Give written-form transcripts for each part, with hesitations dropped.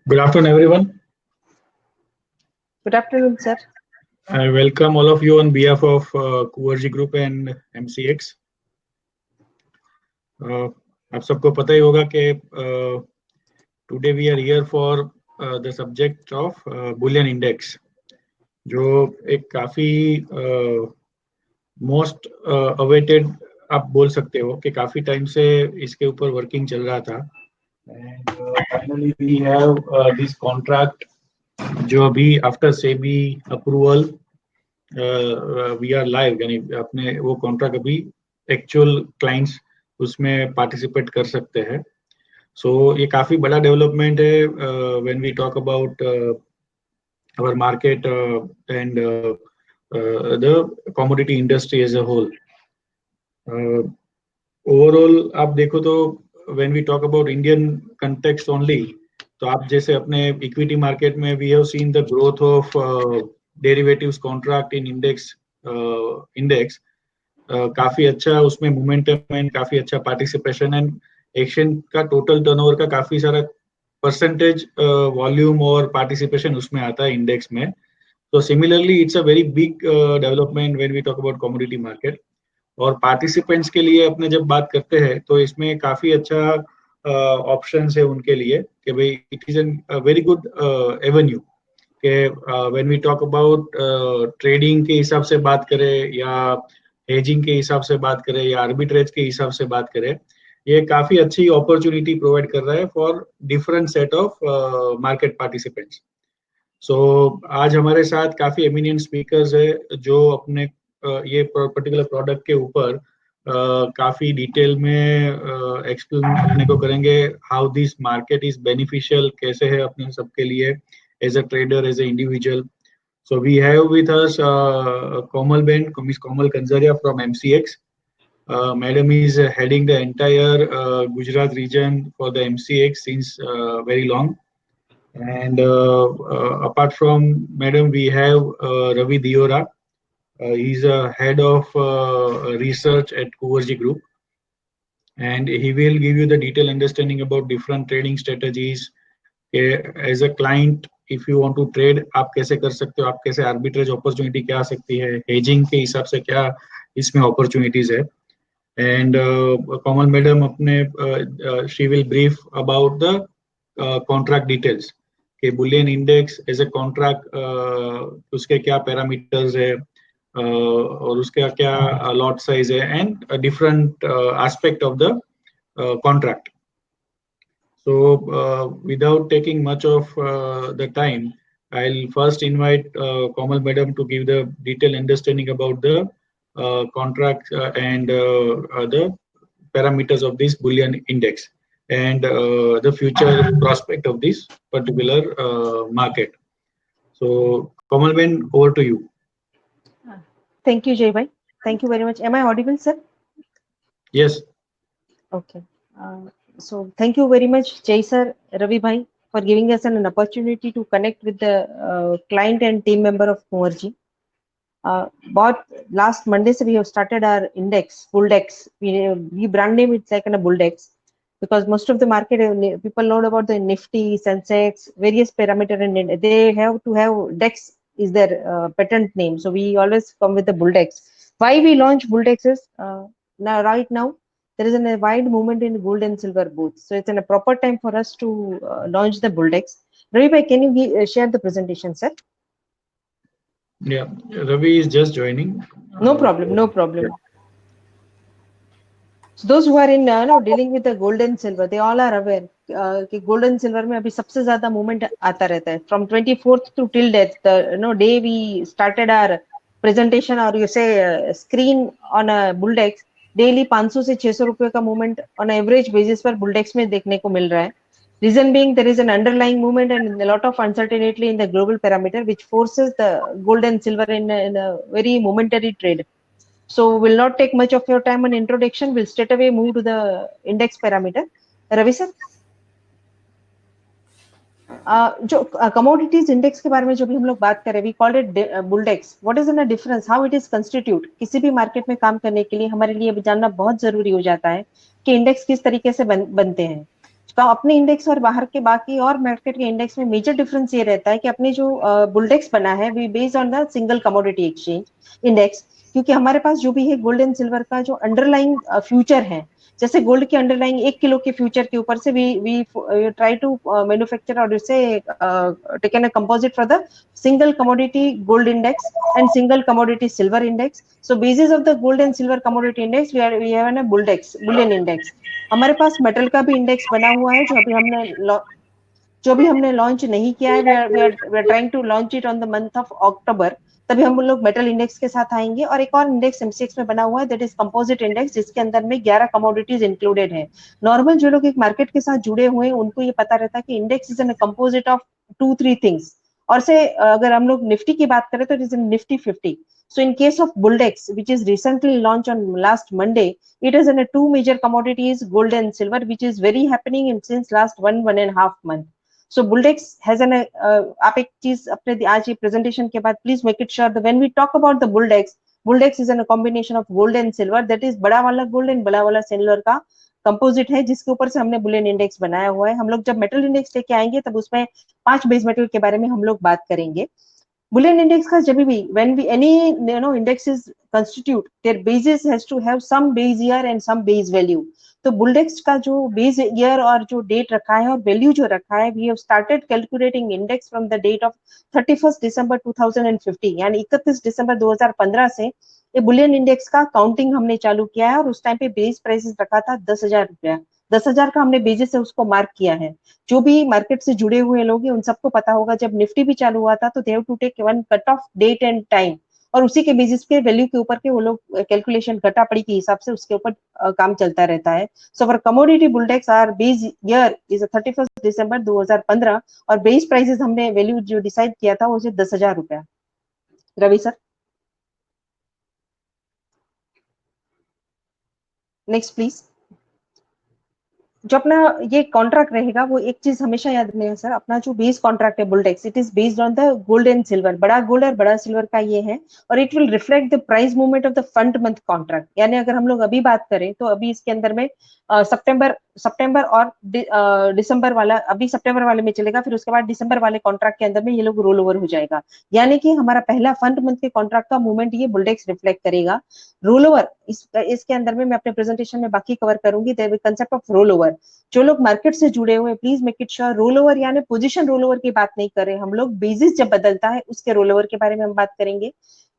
Good afternoon, everyone. Good afternoon, sir. I welcome all of you on behalf of Kuverji Group and MCX. आप सबको पता ही होगा कि today we are here for the subject of Bullion Index, जो एक काफी most awaited आप बोल सकते हो कि काफी टाइम से इसके ऊपर वर्किंग चल रहा था. And finally we have this contract जो अभी after SEBI approval we are live, यानी अपने वो कॉन्ट्रैक्ट अभी एक्चुअल क्लाइंट्स उसमें पार्टिसिपेट कर सकते हैं. सो ये काफी बड़ा डेवलपमेंट है when we talk about our market and the commodity industry as a whole. Overall आप देखो तो when we talk about Indian context only, तो आप जैसे अपने इक्विटी मार्केट में we have seen the growth of derivatives contract in index काफी अच्छा उसमें मोमेंटम एंड काफी अच्छा पार्टिसिपेशन एंड एक्शन का टोटल टर्नओवर का काफी सारा परसेंटेज वॉल्यूम और पार्टिसिपेशन उसमें आता है इंडेक्स में. तो similarly it's a very big development when we talk about commodity market. और पार्टिसिपेंट्स के लिए अपने जब बात करते हैं तो इसमें काफी अच्छा ऑप्शंस है उनके लिए कि भाई it is an very good avenue कि when we talk about trading के हिसाब से बात करें या हेजिंग के हिसाब से बात करें या आर्बिट्रेज के हिसाब से बात करें, ये काफी अच्छी अपॉर्चुनिटी प्रोवाइड कर रहा है for different set of market participants. So आज हमारे साथ काफी एमिनेंट स्पीकर्स है जो अपने ये पर्टिकुलर प्रोडक्ट के ऊपर काफी डिटेल में एक्सप्लेन अपने को करेंगे how this market is beneficial, कैसे है अपने सबके लिए as a trader, as a individual. So we have with us Komal ben, miss Komal Kanjariya from MCX. Madam is heading the entire Gujarat region for the MCX since very long. And apart from Madam, we have Ravi Diora. He's a head of research at Kuverji Group, and he will give you the detailed understanding about different trading strategies. As a client, if you want to trade, आप कैसे कर सकते हो, आप कैसे arbitrage opportunity क्या आ सकती है, हेजिंग के हिसाब से क्या इसमें अपॉर्चुनिटीज है. एंड कॉमल मैडम अपने she will brief about the contract details कि bullion index as a contract उसके क्या पैरामीटर्स है और उसका क्या लॉट साइज है and different aspect of the contract. So without taking much of the time, I'll first invite Komal Madam to give the detailed understanding about the contract and the parameters of this Bullion Index and the future prospect of this particular market. So Komal Ben, over to you. Thank you, Jay bhai. Thank you very much. Am I audible, sir? Yes. Okay. So thank you very much, Jay sir, Ravi bhai, for giving us an opportunity to connect with the client and team member of Kuverji. But last Monday, so we have started our index, Bulldex. We brand name it's like a Bulldex because most of the market people know about the Nifty, Sensex, various parameter, and they have to have Dex is their patent name. So we always come with the Bulldex. Why we launch Bulldex is now right now. There is a wide movement in gold and silver both. So it's in a proper time for us to launch the Bulldex. Ravi bhai, can you share the presentation, sir? Yeah, Ravi is just joining. No problem, no problem. Yeah. So those who are in dealing with the gold and silver, they all are aware कि gold and silver में अभी सबसे ज़्यादा movement आता रहता है. From 24th to till death, the day we started our presentation or you say screen on a Bulldex, daily 500 से 600 रुपए का मूवमेंट ऑन एवरेज बेसिस पर बुलडेक्स में देखने को मिल रहा है. Reason being there is an underlying movement and lot of uncertainty in the global parameter which forces the gold and silver in a very momentary trade. So we'll not take much of your time on introduction. We'll straight away move to the index parameter. Ravi sir, जो commodities index के बारे में जो भी हम लोग बात करें, we called it Bulldex. What is in difference, how it is constitute. किसी भी मार्केट में काम करने के लिए हमारे लिए जानना बहुत जरूरी हो जाता है कि इंडेक्स किस तरीके से बनते हैं. तो अपने इंडेक्स और बाहर के बाकी और मार्केट के इंडेक्स में मेजर डिफरेंस ये रहता है कि अपने जो बुलडेक्स बना है we based on the single commodity exchange index, क्योंकि हमारे पास जो भी है गोल्ड एंड सिल्वर का जो अंडरलाइंग फ्यूचर है, जैसे गोल्ड के अंडरलाइंग 1 किलो के फ्यूचर के ऊपर से वी ट्राई टू मैन्युफैक्चर और इससे taken a composite for the single commodity gold index and single commodity silver index. So basis of the gold and silver commodity index we have a buldex bullion index. हमारे पास metal का भी index बना हुआ है जो अभी हमने launch नहीं किया है, we are trying to launch it on the month of October, तभी हम लोग मेटल इंडेक्स के साथ आएंगे। और एक और इंडेक्स एमसीएक्स में बना हुआ है दैट इज कंपोजिट इंडेक्स, जिसके अंदर में 11 कमोडिटीज इंक्लूडेड है। नॉर्मल जो लोग एक मार्केट के साथ जुड़े हुए हैं उनको ये पता रहता है कि index is an composite of 2-3 things. और से अगर हम लोग निफ्टी की बात करें तो it is in Nifty 50। So in case of Buldex, which is recently launched on last Monday, it is in a two major commodities, gold and silver, which is very happening in since last 1.5 month. So Buldex has an आप एक चीज अपने आज ये presentation के बाद please make it sure when we talk about the Buldex is a combination of gold and silver, that is बड़ा वाला गोल्ड एंड बड़ा वाला सिल्वर का कंपोजिट है, जिसके ऊपर से हमने बुलियन इंडेक्स बनाया हुआ है। हम लोग जब मेटल इंडेक्स लेके आएंगे तब उसमें 5 बेस मेटल के बारे में हम लोग बात करेंगे। Bullion index का जब भी when we any index is constitute, their basis has to have some base year and some base value. तो बुलडेक्स का जो बेस ईयर और जो डेट रखा है और वैल्यू जो रखा है, we have started calculating index from the date of 31 December 2050, यानी 31 दिसंबर 2015 से ये बुलियन इंडेक्स का काउंटिंग हमने चालू किया है। और उस टाइम पे बेस प्राइसेस रखा था 10,000 रुपया, 10,000 का हमने बेसिस से उसको मार्क किया है। जो भी मार्केट से जुड़े हुए लोग हैं उन सबको पता होगा जब निफ्टी भी चालू हुआ था तो they have to take one cut off date and time, और उसी के बेसिस पे वैल्यू के ऊपर के वो लोग कैलकुलेशन घटा पड़ी के हिसाब से उसके ऊपर काम चलता रहता है। So for commodity Bulldex our base year is 31 December 2015 और बेस प्राइसेस हमने वैल्यू जो डिसाइड किया था वो 10,000 रुपया। Ravi sir next please. जो अपना ये कॉन्ट्रैक्ट रहेगा वो एक चीज हमेशा याद रखना सर, अपना जो बेस कॉन्ट्रैक्ट है Bulldex, it is based on the gold and silver, बड़ा गोल्ड और बड़ा सिल्वर का ये है, और it will reflect the price movement of the fund month contract. यानी अगर हम लोग अभी बात करें तो अभी इसके अंदर में सितंबर और दिसंबर वाला, अभी सितंबर वाले में चलेगा, फिर उसके बाद दिसंबर वाले कॉन्ट्रैक्ट के अंदर में ये लोग रोल ओवर हो जाएगा। यानी कि हमारा पहला फंड मंथ के कॉन्ट्रैक्ट का मूवमेंट ये बुलडेक्स रिफ्लेक्ट करेगा। रोल ओवर इसके अंदर में मैं अपने प्रेजेंटेशन में बाकी कवर करूंगी, कंसेप्ट ऑफ रोल ओवर। जो लोग मार्केट से जुड़े हुए please make it sure, roll over यानी पोजीशन रोल ओवर की बात नहीं कर रहे हम लोग, बेसिस जब बदलता है उसके रोल ओवर के बारे में हम बात करेंगे।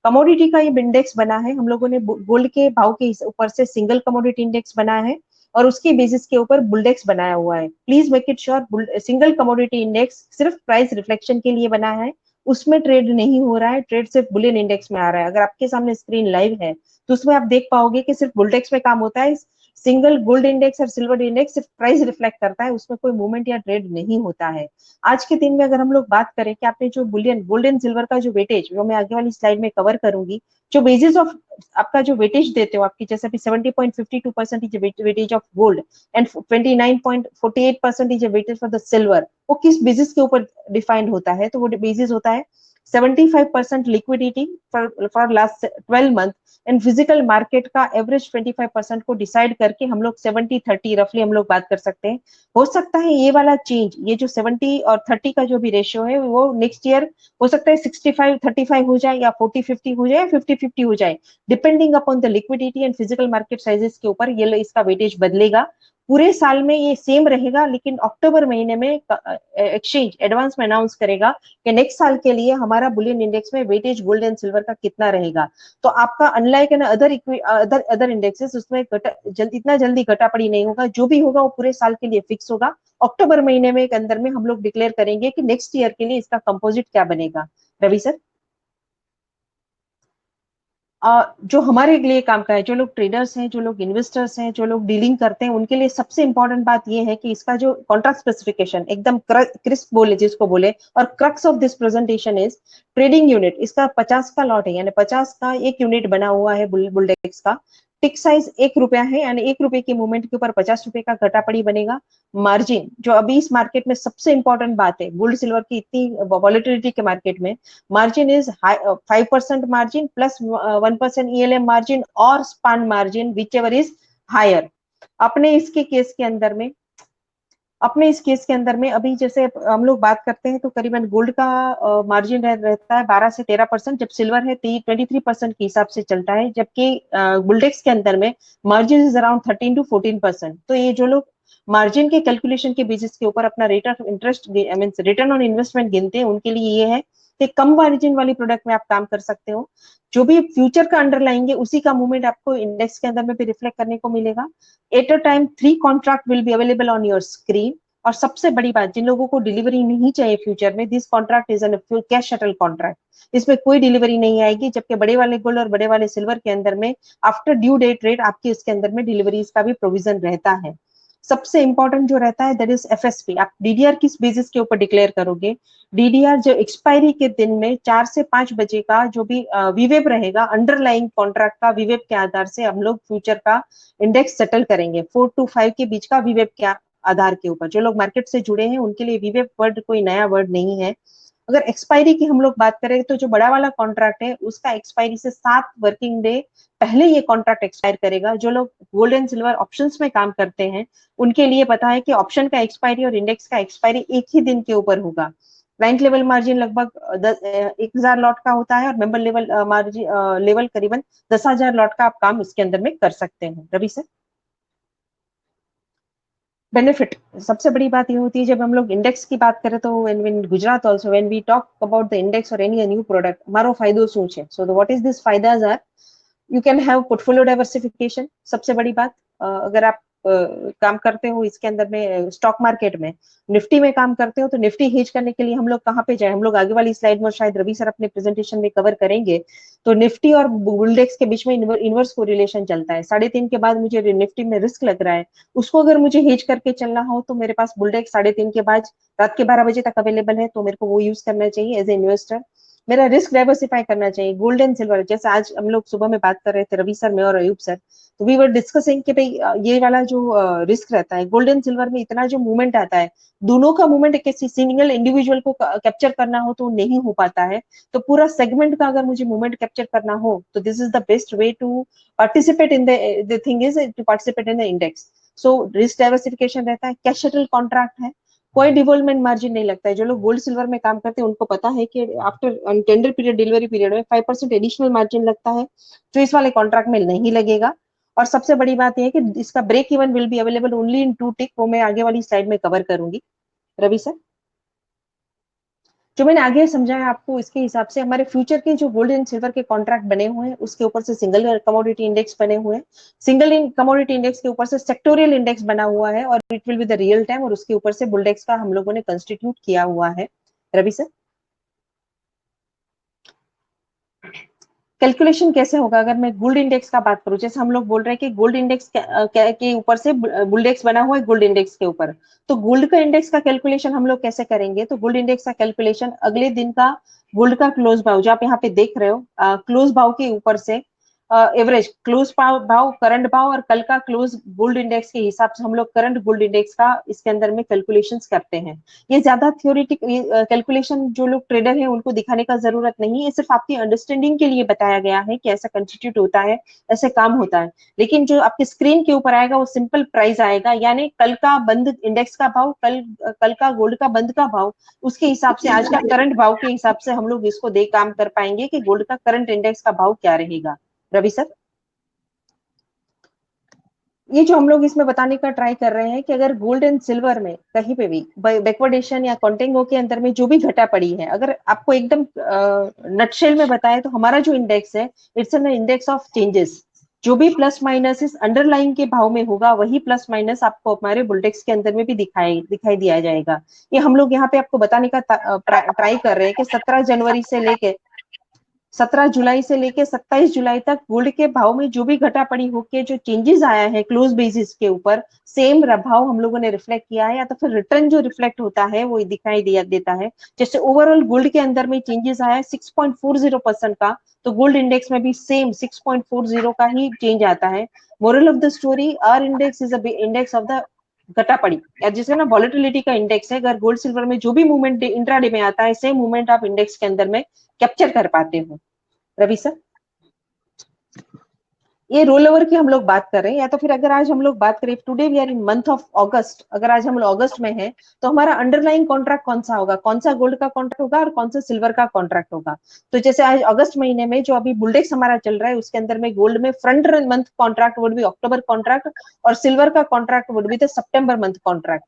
कमोडिटी का ये इंडेक्स बना है, हम लोगों ने गोल्ड के भाव के ऊपर से सिंगल कमोडिटी इंडेक्स बनाया है और उसके बेसिस के ऊपर बुलडेक्स बनाया हुआ है। Please make it sure, single commodity index सिर्फ प्राइस रिफ्लेक्शन के लिए बना है, उसमें ट्रेड नहीं हो रहा है, ट्रेड सिर्फ बुलियन इंडेक्स में आ रहा है। अगर आपके सामने स्क्रीन लाइव है तो उसमें आप देख पाओगे कि सिर्फ बुलडेक्स में काम होता है, सिंगल गोल्ड इंडेक्स और सिल्वर इंडेक्स सिर्फ प्राइस रिफ्लेक्ट करता है, उसमें कोई मूवमेंट या ट्रेड नहीं होता है। आज के दिन में अगर हम लोग बात करें कि आपने जो बुलियन गोल्ड एंड सिल्वर का जो वेटेज, वो मैं आगे वाली स्लाइड में कवर करूंगी, जो बेसिस ऑफ आपका जो वेटेज देते हो आपकी, जैसे अभी 70.52% weightage of gold and 29.48% weightage for the silver, वो किस बेसिस के ऊपर डिफाइंड होता है? तो वो बेसिस होता है 75% liquidity for last 12 month and physical market का एवरेज 25% को डिसाइड करके हम लोग 70-30 रफली हम लोग बात कर सकते हैं। हो सकता है ये वाला चेंज, ये जो 70 और 30 का जो भी रेशियो है वो नेक्स्ट ईयर हो सकता है 65-35 हो जाए या 40-50 हो जाए या 50-50 हो जाए, depending upon the liquidity and physical market sizes के ऊपर ये इसका वेटेज बदलेगा। पूरे साल में ये सेम रहेगा, लेकिन अक्टूबर महीने में एक्सचेंज एडवांस में अनाउंस करेगा कि नेक्स्ट साल के लिए हमारा बुलियन इंडेक्स में वेटेज गोल्ड एंड सिल्वर का कितना रहेगा। तो आपका अनलाइक एन अदर इंडेक्सेस उसमें इतना जल्दी घटापड़ी नहीं होगा, जो भी होगा वो पूरे साल के लिए फिक्स होगा। अक्टूबर महीने में के अंदर में हम लोग डिक्लेयर करेंगे कि नेक्स्ट ईयर के लिए इसका कंपोजिट क्या बनेगा। रवि सर जो हमारे लिए काम का है, जो लोग ट्रेडर्स हैं, जो लोग इन्वेस्टर्स हैं, जो लोग डीलिंग करते हैं, उनके लिए सबसे इंपॉर्टेंट बात ये है कि इसका जो कॉन्ट्रैक्ट स्पेसिफिकेशन एकदम क्रिस्प बोले जिसको बोले, और crux of this presentation is trading unit. इसका 50 का लॉट है, यानी 50 का एक यूनिट बना हुआ है बुलडेक्स का। टिक साइज 1 रुपया है, यानी 1 रुपए की मूवमेंट के ऊपर 50 रुपए का घटापड़ी बनेगा। मार्जिन जो अभी इस मार्केट में सबसे इंपॉर्टेंट बात है, गोल्ड सिल्वर की इतनी वॉलेटिलिटी के मार्केट में, margin is 5% margin plus 1% ELM margin और span margin whichever is higher. अपने इसके केस के अंदर में अपने इस केस के अंदर में अभी जैसे हम लोग बात करते हैं तो करीबन गोल्ड का मार्जिन रहता है 12 से 13%, जब सिल्वर है 23% के हिसाब से चलता है, जबकि बुलडेक्स के अंदर में मार्जिन इज अराउंड 13 to 14%। तो ये जो लोग मार्जिन के कैलकुलेशन के बेसिस के ऊपर अपना rate of interest mean return on investment गिनते हैं, उनके लिए ये है कि कम मार्जिन वाली प्रोडक्ट में आप काम कर सकते हो। जो भी फ्यूचर का अंडरलाइंग है उसी का मूवमेंट आपको इंडेक्स के अंदर में भी रिफ्लेक्ट करने को मिलेगा। At a time 3 contract will be available on your screen. और सबसे बड़ी बात, जिन लोगों को डिलीवरी नहीं चाहिए फ्यूचर में, this contract is an cash shuttle contract. इसमें कोई डिलीवरी नहीं आएगी, जबकि बड़े वाले गोल्ड और बड़े वाले सिल्वर के अंदर में आफ्टर ड्यू डेट रेट आपके इसके अंदर में डिलीवरीज का भी प्रोविजन रहता है। सबसे इंपॉर्टेंट जो रहता है दैट इज एफएसपी। आप डीडीआर किस बेसिस के ऊपर डिक्लेयर करोगे? डीडीआर जो एक्सपायरी के दिन में 4 से 5 बजे का जो भी विवेप रहेगा, अंडरलाइंग कॉन्ट्रैक्ट का विवेप के आधार से हम लोग फ्यूचर का इंडेक्स सेटल करेंगे। 4 to 5 के बीच का विवेप के आधार के ऊपर। जो लोग मार्केट से जुड़े हैं उनके लिए विवेप वर्ड कोई नया वर्ड नहीं है। अगर एक्सपायरी की हम लोग बात करें तो जो बड़ा वाला कॉन्ट्रैक्ट है उसका एक्सपायरी से 7 वर्किंग डे पहले ये कॉन्ट्रैक्ट एक्सपायर करेगा। जो लोग गोल्ड एंड सिल्वर ऑप्शंस में काम करते हैं उनके लिए पता है कि ऑप्शन का एक्सपायरी और इंडेक्स का एक्सपायरी एक ही दिन के ऊपर होगा। क्लाइंट लेवल मार्जिन लगभग 1000 लॉट का होता है और मेंबर लेवल मार्जिन लेवल करीबन 10,000 लॉट का आप काम इसके अंदर में कर सकते हैं। रवि सर, बेनिफिट सबसे बड़ी बात ये होती है जब हम लोग इंडेक्स की बात करें तो in Gujarat also when we talk about the index और एनी न्यू प्रोडक्ट, हमारो फायदो શું છે? सो व्हाट इज दिस फायदाज are, you can have portfolio diversification. सबसे बड़ी बात, अगर आप काम करते हो इसके अंदर में स्टॉक मार्केट में, निफ्टी में काम करते हो तो निफ्टी हेज करने के लिए हम लोग कहाँ पे जाए? हम लोग आगे वाली स्लाइड में शायद रवि सर अपने प्रेजेंटेशन में कवर करेंगे। तो निफ्टी और बुलडेक्स के बीच में इनवर्स कोरिलेशन चलता है। 3.5 के बाद मुझे निफ्टी में रिस्क लग रहा है, उसको अगर मुझे हेज करके चलना हो तो मेरे पास बुलडेक्स 3.5 के बाद रात के 12 बजे तक अवेलेबल है, तो मेरे को वो यूज करना चाहिए एज ए इन्वेस्टर। मेरा रिस्क डाइवर्सिफाई करना चाहिए। गोल्ड एंड सिल्वर, जैसे आज हम लोग सुबह में बात कर रहे थे रवि सर में और अयूब सर, तो वी वर डिस्कसिंग कि भाई ये वाला जो रिस्क रहता है गोल्ड एंड सिल्वर में, इतना जो मूवमेंट आता है, दोनों का मूवमेंट किसी सिंगल इंडिविजुअल को कैप्चर करना हो तो नहीं हो पाता है। तो पूरा सेगमेंट का अगर मुझे मूवमेंट कैप्चर करना हो तो this is the best way to participate in the thing is to participate in the index. So risk diversification रहता है, कैश सेटल कॉन्ट्रैक्ट है, कोई डिवॉल्वमेंट मार्जिन नहीं लगता है। जो लोग गोल्ड सिल्वर में काम करते हैं उनको पता है कि after tender period, delivery period में 5% एडिशनल मार्जिन लगता है, जो इस वाले कॉन्ट्रैक्ट में नहीं लगेगा। और सबसे बड़ी बात यह है कि इसका break even will be available only in 2 tick, वो मैं आगे वाली स्लाइड में कवर करूंगी। रवि सर, जो मैंने आगे समझाया आपको इसके हिसाब से हमारे फ्यूचर के जो गोल्ड एंड सिल्वर के कॉन्ट्रैक्ट बने हुए हैं उसके ऊपर से सिंगल कमोडिटी इंडेक्स बने हुए हैं। सिंगल कमोडिटी इंडेक्स के ऊपर से सेक्टोरियल इंडेक्स बना हुआ है और it will be the real time, और उसके ऊपर से बुलडेक्स का हम लोगों ने कंस्टिट्यूट किया हुआ है। रवि सर, कैलकुलेशन कैसे होगा? अगर मैं गोल्ड इंडेक्स का बात करूं, जैसे हम लोग बोल रहे हैं कि गोल्ड इंडेक्स के ऊपर से बुलडेक्स बना हुआ है गोल्ड इंडेक्स के ऊपर, तो गोल्ड का इंडेक्स का कैलकुलेशन हम लोग कैसे करेंगे? तो गोल्ड इंडेक्स का कैलकुलेशन अगले दिन का गोल्ड का क्लोज भाव, जो आप यहाँ पे देख रहे हो, क्लोज भाव के ऊपर से एवरेज क्लोज भाव, करंट भाव और कल का क्लोज गोल्ड इंडेक्स के हिसाब से हम लोग करंट गोल्ड इंडेक्स का इसके अंदर में कैलकुलेशंस करते हैं। ये ज्यादा थ्योरेटिक कैलकुलेशन जो लोग ट्रेडर हैं उनको दिखाने का जरूरत नहीं है, ये सिर्फ आपकी अंडरस्टैंडिंग के लिए बताया गया है कि ऐसा कंस्टिट्यूट होता है, ऐसे काम होता है। लेकिन जो आपके स्क्रीन के ऊपर आएगा वो सिंपल प्राइस आएगा, यानी कल का बंद इंडेक्स का भाव, कल का गोल्ड का बंद का भाव, उसके हिसाब से आज का करंट भाव के हिसाब से हम लोग इसको देख काम कर पाएंगे कि गोल्ड का करंट इंडेक्स का भाव क्या रहेगा। रवि सर, ये जो हम लोग इसमें बताने का ट्राई कर रहे हैं कि अगर गोल्ड एंड सिल्वर में कहीं पे भी बैकवर्डेशन या कॉन्टेंगो के अंदर में जो भी घटा पड़ी है, अगर आपको एकदम नटशेल में बताए तो हमारा जो इंडेक्स है it's an index of changes. जो भी प्लस माइनस इस अंडरलाइन के भाव में होगा वही प्लस माइनस आपको हमारे बुलडेक्स के अंदर में भी दिखाई दिया जाएगा। ये हम लोग यहाँ पे आपको बताने का ट्राई कर रहे हैं कि 17 जुलाई से लेके 27 जुलाई तक गोल्ड के भाव में जो भी घटा पड़ी होके जो चेंजेस आया है क्लोज बेसिस के ऊपर, सेम भाव हम लोगों ने रिफ्लेक्ट किया है, या तो फिर रिटर्न जो रिफ्लेक्ट होता है वो दिखाई देता है। जैसे ओवरऑल गोल्ड के अंदर में चेंजेस आया है 6.40% का, तो गोल्ड इंडेक्स में भी सेम 6.40 का ही चेंज आता है। Moral of the story, our index is index of the घटा पड़ी, या जिसका ना वॉलेटिलिटी का इंडेक्स है। अगर गोल्ड सिल्वर में जो भी मूवमेंट इंट्राडे में आता है सेम मूवमेंट आप इंडेक्स के अंदर में कैप्चर कर पाते हो। रवि सर, ये रोल ओवर की हम लोग बात कर रहे हैं, या तो फिर अगर आज हम लोग बात करें, today we are in month of August, अगर आज हम लोग अगस्त में हैं, तो हमारा अंडरलाइन कॉन्ट्रैक्ट कौन सा होगा, कौन सा गोल्ड का कॉन्ट्रैक्ट होगा और कौन सा सिल्वर का कॉन्ट्रैक्ट होगा। तो जैसे आज अगस्त महीने में जो अभी बुलडेक्स हमारा चल रहा है, उसके अंदर में गोल्ड में front month contract would be October contract, और सिल्वर का contract would be the September month contract.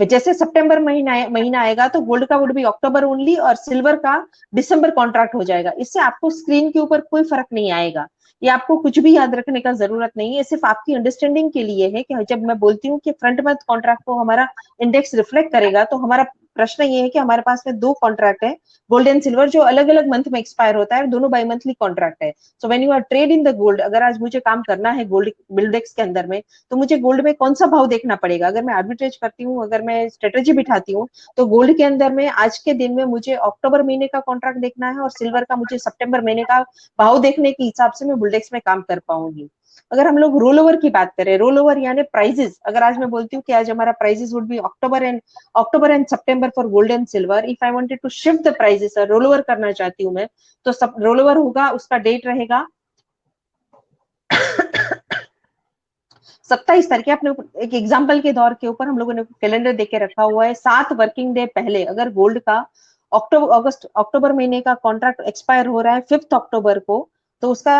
फिर जैसे सितंबर महीना आएगा तो गोल्ड का वुड बी अक्टूबर ओनली, और सिल्वर का दिसंबर कॉन्ट्रैक्ट हो जाएगा। इससे आपको स्क्रीन के ऊपर कोई फर्क नहीं आएगा, ये आपको कुछ भी याद रखने का जरूरत नहीं है, सिर्फ आपकी अंडरस्टैंडिंग के लिए है कि जब मैं बोलती हूँ कि फ्रंट मंथ कॉन्ट्रैक्ट को हमारा इंडेक्स रिफ्लेक्ट करेगा, तो हमारा प्रश्न ये है कि हमारे पास में दो कॉन्ट्रैक्ट है गोल्ड एंड सिल्वर, जो अलग अलग मंथ में एक्सपायर होता है, दोनों बाई मंथली कॉन्ट्रैक्ट है। So when you are trade in the gold, अगर आज मुझे काम करना है गोल्ड बिल्डेक्स के अंदर में, तो मुझे गोल्ड में कौन सा भाव देखना पड़ेगा। अगर मैं आर्बिट्रेज करती हूँ, अगर मैं स्ट्रेटेजी बिठाती हूँ, तो गोल्ड के अंदर में आज के दिन में मुझे अक्टूबर महीने का कॉन्ट्रैक्ट देखना है, और सिल्वर का मुझे सितंबर महीने का भाव देखने के हिसाब से मैं बुलडेक्स में काम कर पाऊंगी। अगर हम लोग रोल ओवर की बात करें, रोल ओवर यानी प्राइजेस, अगर आज मैं बोलती हूँ कि आज हमारा prices would be October and September for gold and silver, if I wanted to shift the prices, roll over करना चाहती हूँ मैं, तो सब रोल ओवर होगा, उसका डेट रहेगा 27 तारीख। अपने एक एग्जाम्पल के दौर के ऊपर हम लोगों ने कैलेंडर देके रखा हुआ है, 7 वर्किंग डे पहले अगर गोल्ड का अक्टूबर महीने का कॉन्ट्रैक्ट एक्सपायर हो रहा है 5 अक्टूबर को, तो उसका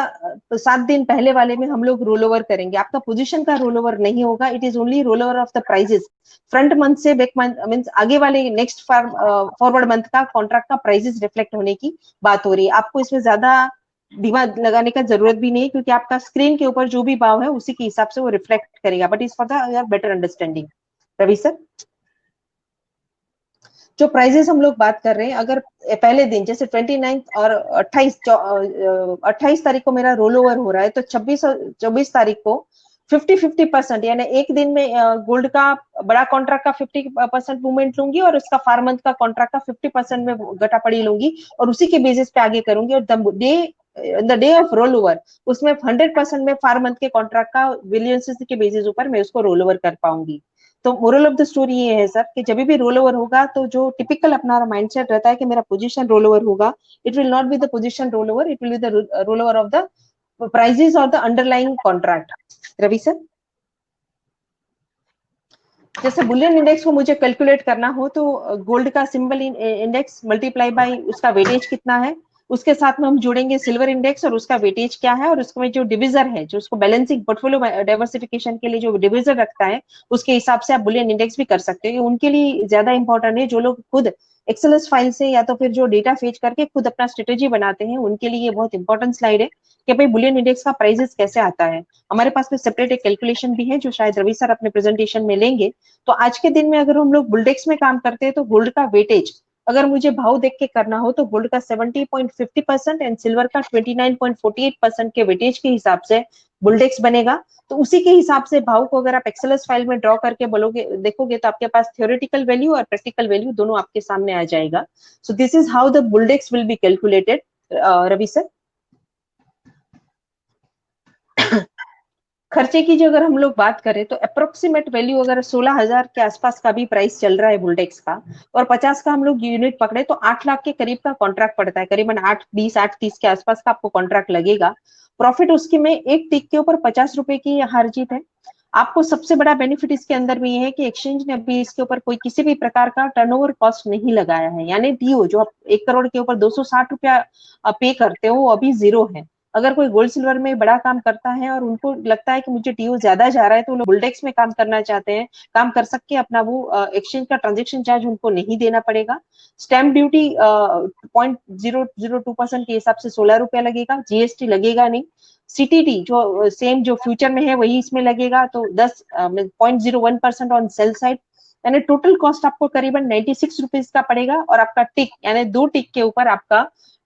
7 दिन पहले वाले में हम लोग रोल ओवर करेंगे। आपका पोजीशन का रोल ओवर नहीं होगा, it is only roll over of the prices. Front month से बैक मंथ मीन आगे वाले नेक्स्ट फॉरवर्ड मंथ का कॉन्ट्रैक्ट का प्राइजेस रिफ्लेक्ट होने की बात हो रही है। आपको इसमें ज्यादा दिमाग लगाने का जरूरत भी नहीं, क्योंकि आपका स्क्रीन के ऊपर जो भी भाव है उसी के हिसाब से वो रिफ्लेक्ट करेगा, but is for the better understanding. Ravi sir, जो प्राइजेस हम लोग बात कर रहे हैं, अगर पहले दिन जैसे 29 और 28 तारीख को मेरा रोल ओवर हो रहा है, तो 24 तारीख को 50-50% यानी एक दिन में गोल्ड का बड़ा कॉन्ट्रैक्ट का 50% मूवमेंट लूंगी, और उसका 4 मंथ का कॉन्ट्रैक्ट का 50% में घटा पड़ी लूंगी, और उसी के बेसिस पे आगे करूंगी। और the day of roll over, उसमें 100% में 4 मंथ के कॉन्ट्रैक्ट का वेरिएंसेस के बेसिस ऊपर मैं उसको रोल ओवर कर पाऊंगी। तो मोरल ऑफ द स्टोरी ये है सर कि जब भी रोल ओवर होगा, तो जो टिपिकल अपना माइंडसेट रहता है कि मेरा पोजीशन रोल ओवर होगा, it will not be the position roll over, it will be the roll over of the prices और the underlying contract. Ravi sir, जैसे बुलियन इंडेक्स को मुझे कैलकुलेट करना हो, तो गोल्ड का सिंबल इंडेक्स मल्टीप्लाई बाय उसका वेटेज कितना है, उसके साथ में हम जोड़ेंगे सिल्वर इंडेक्स और उसका वेटेज क्या है, और उसमें जो डिविजर है, जो उसको बैलेंसिंग पोर्टफोलियो डाइवर्सिफिकेशन के लिए जो डिविजर रखता है, उसके हिसाब से आप बुलियन इंडेक्स भी कर सकते हो। उनके लिए ज्यादा इंपॉर्टेंट है जो लोग खुद एक्सेलस फाइल से या तो फिर जो डेटा फेच करके खुद अपना स्ट्रेटेजी बनाते हैं, उनके लिए ये बहुत इंपॉर्टेंट स्लाइड है कि भाई बुलियन इंडेक्स का प्राइजेस कैसे आता है। हमारे पास में सेपरेट एक कैलकुलेशन भी है जो शायद रवि सर अपने प्रेजेंटेशन में लेंगे। तो आज के दिन में अगर हम लोग बुलडेक्स में काम करते हैं, तो गोल्ड का वेटेज अगर मुझे भाव देख के करना हो, तो गोल्ड का 70.50% एंड सिल्वर का 29.48% के वेटेज के हिसाब से बुलडेक्स बनेगा। तो उसी के हिसाब से भाव को अगर आप एक्सेलस फाइल में ड्रॉ करके बोलोगे, देखोगे, तो आपके पास थ्योरेटिकल वैल्यू और प्रैक्टिकल वैल्यू दोनों आपके सामने आ जाएगा। So this is how the Bulldex will be calculated. Ravi sir, खर्चे की जो अगर हम लोग बात करें, तो अप्रोक्सीमेट वैल्यू अगर 16,000 के आसपास का भी प्राइस चल रहा है बुलडेक्स का, और 50 का हम लोग यूनिट पकड़े, तो 8 लाख के करीब का कॉन्ट्रैक्ट पड़ता है, करीबन 8:20 8:30 के आसपास का आपको कॉन्ट्रैक्ट लगेगा। प्रॉफिट उसके में एक टिक के ऊपर 50 रुपए की हार जीत है। आपको सबसे बड़ा बेनिफिट इसके अंदर में ये है कि एक्सचेंज ने अभी इसके ऊपर कोई किसी भी प्रकार का टर्नओवर कॉस्ट नहीं लगाया है, यानी टीओ जो आप 1 करोड़ के ऊपर 260 रुपया पे करते हो, वो अभी जीरो है। अगर कोई गोल्ड सिल्वर में बड़ा काम करता है और उनको लगता है कि मुझे टीओ ज्यादा जा रहा है, तो वो लोग बुलडेक्स में काम करना चाहते हैं, काम कर सकते हैं, अपना वो एक्सचेंज का ट्रांजेक्शन चार्ज उनको नहीं देना पड़ेगा। स्टैम्प ड्यूटी 0.002% के हिसाब से 16 रुपया लगेगा, जीएसटी लगेगा नहीं। सीटीटी जो सेम जो फ्यूचर में है वही इसमें लगेगा, तो 0.01% ऑन सेल साइड, यानी टोटल कॉस्ट आपको करीबन 96 रुपीज का पड़ेगा, और आपका टिक यानी 2 टिक के ऊपर आपका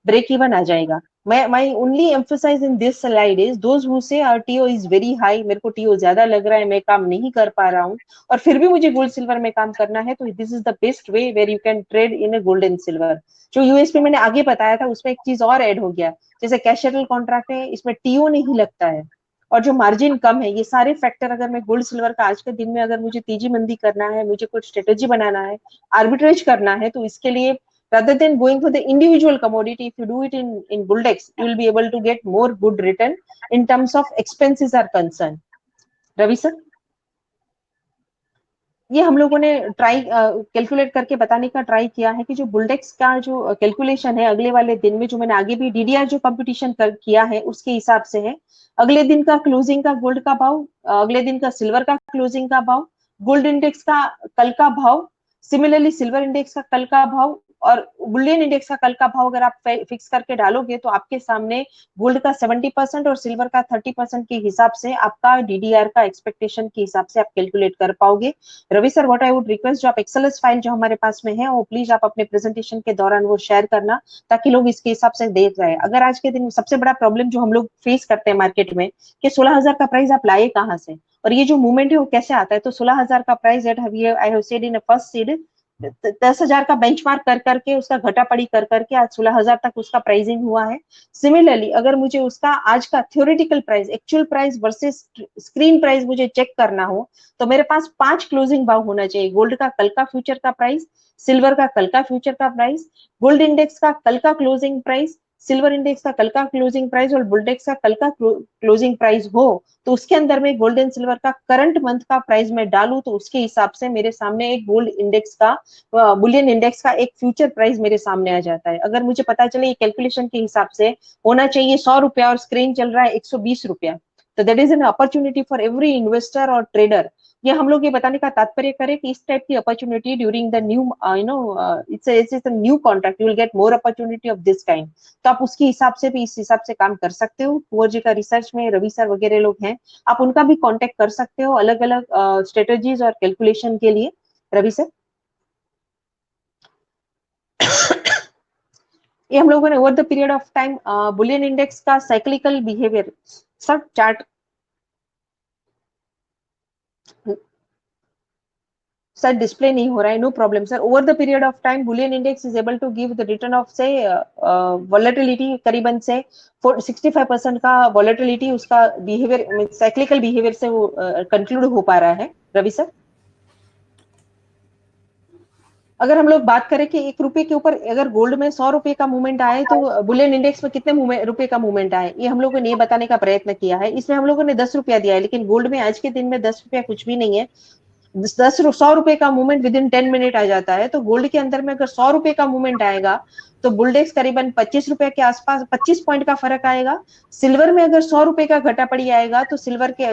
ब्रेक इवन आ जाएगा। my only emphasize in this slide is those who say our TO is very high, मेरे को टीओ ज्यादा लग रहा है, मैं काम नहीं कर पा रहा हूँ, और फिर भी मुझे गोल्ड सिल्वर में काम करना है, तो this is the best way where you can trade in a gold and silver. जो यूएसपी मैंने आगे बताया था, उसमें एक चीज और ऐड हो गया, जैसे कैश सेटल कॉन्ट्रैक्ट है, इसमें टीओ नहीं लगता है, और जो मार्जिन कम है, ये सारे फैक्टर अगर मैं गोल्ड सिल्वर का आज के दिन में अगर मुझे तेजी मंदी करना है, मुझे कुछ स्ट्रेटेजी बनाना है, आर्बिट्रेज करना है, तो इसके लिए rather than going for the individual commodity. If you do it in Buldex, you will be able to get more good return in terms of expenses are concerned. Ravi sir, ये हम लोगों ने ट्राई कैलकुलेट करके बताने का try किया है कि जो बुलडेक्स का जो कैलकुलेशन है अगले वाले दिन में, जो मैंने आगे भी डीडीआर जो कंपटीशन किया है उसके हिसाब से है। अगले दिन का क्लोजिंग का गोल्ड का भाव, अगले दिन का सिल्वर का क्लोजिंग का भाव, गोल्ड इंडेक्स का कल का भाव, सिमिलरली सिल्वर इंडेक्स का कल का भाव और बुलियन इंडेक्स का कल का भाव अगर आप फिक्स करके डालोगे तो आपके सामने गोल्ड का 70% और सिल्वर का 30% के हिसाब से आपका डीडीआर का एक्सपेक्टेशन के हिसाब से आप कैलकुलेट कर पाओगे। Ravi sir, what I would request, जो आप एक्सेल्स फाइल जो हमारे पास में है वो प्लीज आप अपने प्रेजेंटेशन के दौरान वो शेयर करना, ताकि लोग इसके हिसाब से देख रहे हैं। अगर आज के दिन में सबसे बड़ा प्रॉब्लम जो हम लोग फेस करते हैं मार्केट में कि 16,000 का प्राइस आप लाए कहाँ से और ये जो मूवमेंट है वो कैसे आता है। तो 16,000 का price at I have said in first seed 10,000 का बेंचमार्क कर करके उसका घटा पड़ी कर करके आज 16,000 तक उसका प्राइसिंग हुआ है। सिमिलरली अगर मुझे उसका आज का theoretical price, actual price versus screen price मुझे चेक करना हो तो मेरे पास 5 क्लोजिंग भाव होना चाहिए। गोल्ड का कल का फ्यूचर का प्राइस, सिल्वर का कल का फ्यूचर का प्राइस, गोल्ड इंडेक्स का कल का क्लोजिंग प्राइस, सिल्वर इंडेक्स का कल का क्लोजिंग प्राइस और बुलडेक्स का कल का क्लोजिंग प्राइस हो तो उसके अंदर में गोल्ड एंड सिल्वर का करंट मंथ का प्राइस मैं डालूं तो उसके हिसाब से मेरे सामने एक गोल्ड इंडेक्स का, बुलियन इंडेक्स का एक फ्यूचर प्राइस मेरे सामने आ जाता है। अगर मुझे पता चले ये कैलकुलेशन के हिसाब से होना चाहिए 100 रुपया और स्क्रीन चल रहा है 120 रुपया, तो that is an opportunity for every investor और ट्रेडर। ये हम लोग ये बताने का तात्पर्य करें कि इस टाइप की opportunity during the new it's a new contract, you will get more opportunity of this kind. तो आप उसके हिसाब से भी इस हिसाब से काम कर सकते हो। कुंवर जी का रिसर्च में रवि सर वगैरह लोग हैं, आप उनका भी कांटेक्ट कर सकते हो अलग अलग स्ट्रेटेजीज और कैलकुलेशन के लिए। रवि सर, ये हम लोगों ने over the period of time bullion index का साइक्लिकल बिहेवियर सब चार्ट सर डिस्प्ले नहीं हो रहा है, no problem sir. Over the period of time bullion index is able to give the return of से वॉलेटिलिटी करीबन से 65% का वॉलेटिलिटी उसका बिहेवियर साइक्लिकल बिहेवियर से वो कंक्लूड हो पा रहा है। रवि सर, अगर हम लोग बात करें कि 1 रुपए के ऊपर अगर गोल्ड में 100 रुपए का मूवमेंट आए तो बुलियन इंडेक्स में कितने रुपए का मूवमेंट आए, ये हम लोगों ने ये बताने का प्रयत्न किया है। इसमें हम लोगों ने 10 रुपया दिया है, लेकिन गोल्ड में आज के दिन में 10 रुपया कुछ भी नहीं है। 100 रुपए का मूवमेंट विद इन 10 मिनट आ जाता है। तो गोल्ड के अंदर में अगर 100 रुपए का मूवमेंट आएगा तो बुलडेक्स करीबन 25 रुपए के आसपास 25 पॉइंट का फर्क आएगा। सिल्वर में अगर 100 रुपए का घटा पड़ी आएगा तो सिल्वर के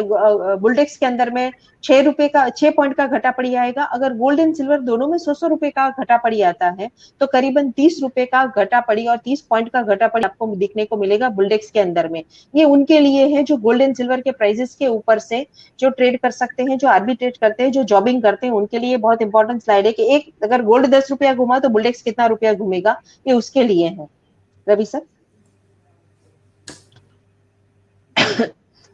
बुलडेक्स के अंदर में 6 पॉइंट का घटा पड़ी आएगा। अगर गोल्ड एंड सिल्वर दोनों में 100 रुपए का घटा पड़ी आता है तो करीबन 30 रुपए का घटा पड़ी और 30 पॉइंट का घटा पड़ी आपको दिखने को मिलेगा बुलडेक्स के अंदर में। ये उनके लिए है जो गोल्ड एंड सिल्वर के प्राइसेस के ऊपर से जो ट्रेड कर सकते हैं, जो आर्बिट्रेट करते हैं, जो जॉबिंग करते हैं, उनके लिए बहुत इंपॉर्टेंट स्लाइड है कि एक अगर गोल्ड 10 रुपया घुमा तो बुलडेक्स कितना रुपया घूमेगा, ये उसके लिए है। रवि सर,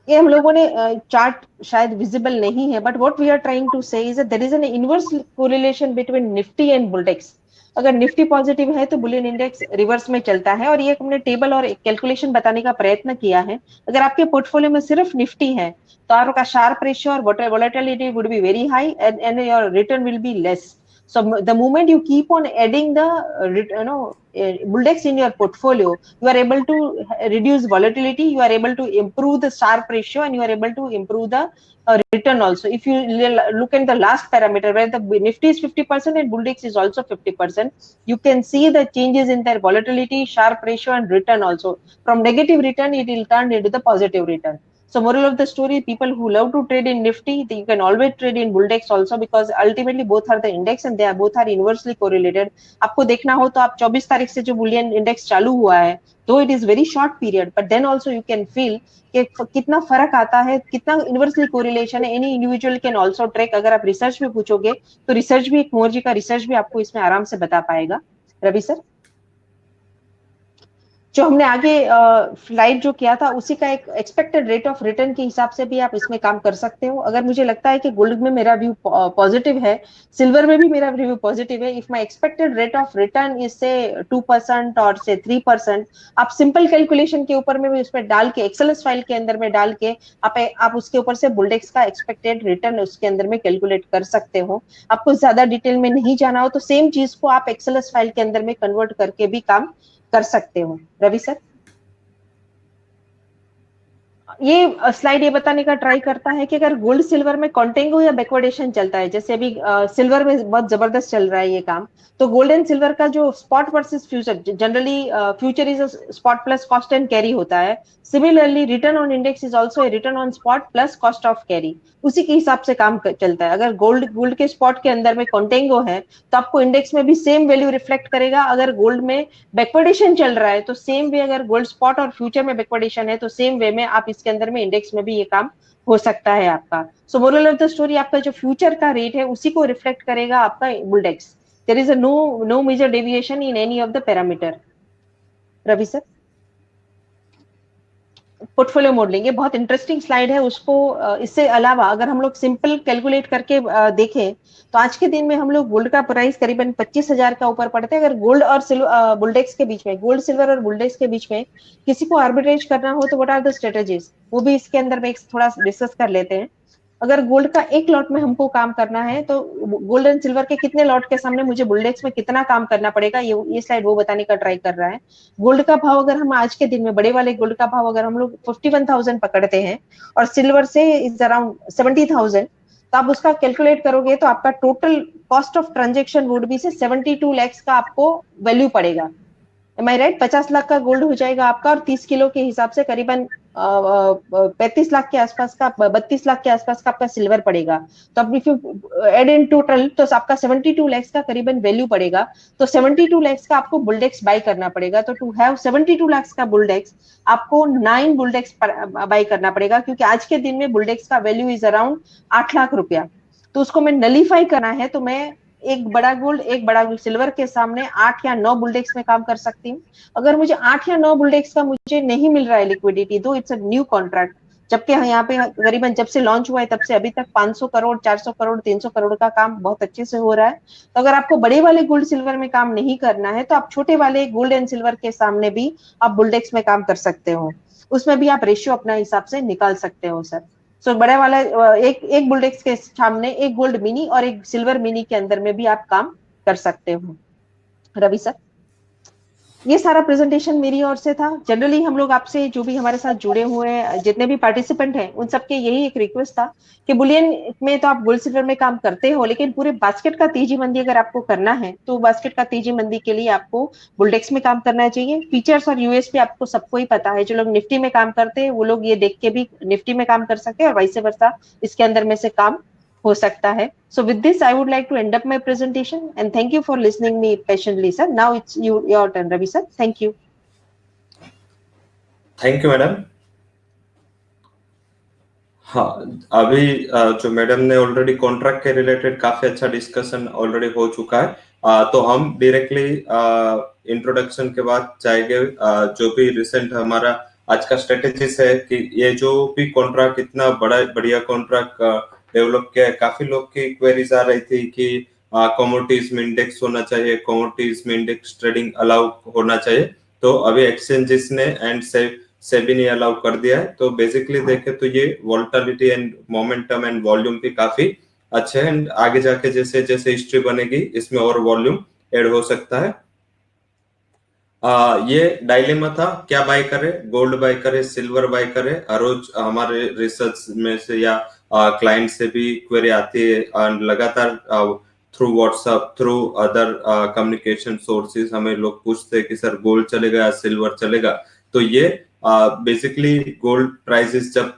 ये हम लोगों ने चार्ट शायद विजिबल नहीं है, but what we are trying to say is that there is an inverse correlation between Nifty and Bulldex. अगर निफ्टी पॉजिटिव है तो बुलियन इंडेक्स रिवर्स में चलता है, और ये हमने टेबल और कैलकुलेशन बताने का प्रयत्न किया है। अगर आपके पोर्टफोलियो में सिर्फ निफ्टी है तो आपका शार्प रेशियो और volatility would be very high and your return will be less. So the moment you keep on adding the Buldex in your portfolio, you are able to reduce volatility, you are able to improve the Sharpe ratio, and you are able to improve the return also. If you look at the last parameter where the Nifty is 50% and Buldex is also 50%, you can see the changes in their volatility, Sharpe ratio, and return also. From negative return, it will turn into the positive return. So moral of the story, people who love to trade in Nifty, you can always trade in Buldex also, because ultimately both are the index and they are both are inversely correlated. आपको देखना हो तो आप 24 तारीख से जो Boolean index चालू हुआ है, though it is very short period, but then also you can feel कि कितना फर्क आता है, कितना इनवर्सली कोरिलेशन है। Any individual can also track. अगर आप रिसर्च में पूछोगे तो रिसर्च भी, कुंवर जी का रिसर्च भी आपको इसमें आराम से बता पाएगा। रवि सर, जो हमने आगे स्लाइड जो किया था उसी का एक एक्सपेक्टेड रेट ऑफ रिटर्न के हिसाब से भी आप इसमें काम कर सकते हो। अगर मुझे लगता है कि गोल्ड में मेरा व्यू पॉजिटिव है, सिल्वर में भी मेरा व्यू पॉजिटिव है, if my expected rate of return is से 2% और से 3%, आप सिंपल कैलकुलेशन के ऊपर में भी उसमें डाल के एक्सेल्स फाइल के अंदर में डाल के आप उसके ऊपर से बुलडेक्स का एक्सपेक्टेड रिटर्न उसके अंदर में कैलकुलेट कर सकते हो। आपको ज्यादा डिटेल में नहीं जाना हो तो सेम चीज को आप एक्सेल्स फाइल के अंदर में कन्वर्ट करके भी काम कर सकते हो। रवि सर, ये स्लाइड ये बताने का ट्राई करता है कि अगर गोल्ड सिल्वर में कॉन्टेंगो या बैकवर्डेशन चलता है, जैसे अभी सिल्वर में बहुत जबरदस्त चल रहा है ये काम, तो गोल्ड एंड सिल्वर का जो spot versus future, generally future is spot plus cost and carry होता है। Similarly return on index is also written on spot plus cost of carry, उसी के हिसाब से काम चलता है। अगर गोल्ड के स्पॉट के अंदर में कॉन्टेंगो है तो आपको इंडेक्स में भी सेम वैल्यू रिफ्लेक्ट करेगा। अगर गोल्ड में बैकवर्डेशन चल रहा है तो सेम वे, अगर गोल्ड स्पॉट और फ्यूचर में बैकवर्डेशन है तो सेम वे में आप इसके अंदर में इंडेक्स में भी ये काम हो सकता है आपका। सो मोरल ऑफ द स्टोरी, आपका जो फ्यूचर का रेट है उसी को रिफ्लेक्ट करेगा आपका Bulldex. There is a no major deviation in any of the parameter. Ravi sir, portfolio modelling ये बहुत इंटरेस्टिंग स्लाइड है। उसको इससे अलावा अगर हम लोग सिंपल कैलकुलेट करके देखें तो आज के दिन में हम लोग गोल्ड का प्राइस करीबन 25,000 का ऊपर पड़ते हैं। अगर गोल्ड और बुलडेक्स के बीच में, गोल्ड सिल्वर और बुलडेक्स के बीच में किसी को आर्बिट्रेज करना हो तो व्हाट आर द स्ट्रेटेजीज, वो भी इसके अंदर में एक थोड़ा डिस्कस कर लेते हैं। अगर गोल्ड का एक लॉट में हमको काम करना है तो गोल्ड एंड सिल्वर के कितने लॉट के सामने मुझे बुलडेक्स में कितना काम करना पड़ेगा, ये स्लाइड वो बताने का ट्राई कर रहा है। गोल्ड का भाव अगर हम आज के दिन में बड़े वाले गोल्ड का भाव अगर हम लोग 51,000 पकड़ते हैं और सिल्वर से इज अराउंड 70,000, तो आप उसका कैलकुलेट करोगे तो आपका total cost of transaction would be से 72 lakhs का आपको वैल्यू पड़ेगा। एम आई राइट? 50 लाख का गोल्ड हो जाएगा आपका और 30 किलो के हिसाब से करीबन 35 लाख के आसपास का, 32 लाख के आसपास का आपका सिल्वर पड़ेगा। तो अब if you add in total तो आपका 72 lakhs का करीबन वैल्यू पड़ेगा। तो 72 lakhs का आपको बुलडेक्स बाय करना पड़ेगा। तो टू हैव 72 lakhs का बुलडेक्स आपको 9 बुलडेक्स बाय करना पड़ेगा, क्योंकि आज के दिन में बुलडेक्स का वैल्यू इज अराउंड 8 लाख रुपया। तो उसको मैं नलीफाई करना है तो मैं एक बड़ा गोल्ड एक बड़ा सिल्वर के सामने 8 या 9 बुलडेक्स में काम कर सकती हूँ। अगर मुझे 8 या 9 बुलडेक्स का मुझे नहीं मिल रहा है लिक्विडिटी, दो इट्स अ न्यू कॉन्ट्रैक्ट, जबकि यहाँ पे करीबन जब से लॉन्च हुआ है तब से अभी तक 500 करोड़ 400 करोड़ 300 करोड़ का काम बहुत अच्छे से हो रहा है। तो अगर आपको बड़े वाले गोल्ड सिल्वर में काम नहीं करना है तो आप छोटे वाले गोल्ड एंड सिल्वर के सामने भी आप बुलडेक्स में काम कर सकते हो। उसमें भी आप रेशियो अपना हिसाब से निकाल सकते हो सर। सो बड़े वाला एक बुलडेक्स के सामने एक गोल्ड मिनी और एक सिल्वर मिनी के अंदर में भी आप काम कर सकते हो। रवि सर, ये सारा प्रेजेंटेशन मेरी ओर से था। जनरली हम लोग आपसे जो भी हमारे साथ जुड़े हुए हैं जितने भी पार्टिसिपेंट हैं उन सबके यही एक रिक्वेस्ट था कि बुलियन में तो आप गोल्ड सिल्वर में काम करते हो, लेकिन पूरे बास्केट का तेजी मंदी अगर आपको करना है तो बास्केट का तेजी मंदी के लिए आपको बुलडेक्स में काम करना चाहिए। फीचर्स और यूएसपी आपको सबको ही पता है। जो लोग निफ्टी में काम करते हैं वो लोग ये देख के भी निफ्टी में काम कर सकते हैं और वाइस वर्सा इसके अंदर में से काम हो सकता है। So with this, I would like to end up my presentation and thank you for listening me patiently, sir. Now it's your turn, Ravi sir. Thank you. Thank you madam. हाँ, अभी जो मैडम ने already contract के related काफी अच्छा discussion already हो चुका है, तो हम डायरेक्टली इंट्रोडक्शन के बाद जाएंगे जो भी रिसेंट हमारा आज का स्ट्रेटेजीज है कि ये जो भी कॉन्ट्रैक्ट इतना बढ़िया कॉन्ट्रैक्ट डेवलप किया है। काफी लोग की क्वेरीज आ रही थी कि कमोडिटीज में इंडेक्स होना चाहिए, कमोडिटीज में इंडेक्स ट्रेडिंग अलाउ होना चाहिए। तो अभी एक्सचेंजेस ने एंड सेबी ने अलाउ कर दिया है। तो बेसिकली देखे तो ये volatility and momentum and volume भी काफी अच्छे हैं एंड आगे जाके जैसे जैसे हिस्ट्री बनेगी इसमें और वॉल्यूम ऐड हो सकता है। ये डायलेमा था, क्या बाय करे, गोल्ड बाय करे, सिल्वर बाय करे। हर रोज हमारे रिसर्च में से या क्लाइंट से भी क्वेरी आती है लगातार through WhatsApp, through other communication sources हमें लोग पूछते हैं कि सर गोल्ड चलेगा या सिल्वर चलेगा। तो ये बेसिकली गोल्ड प्राइसेस जब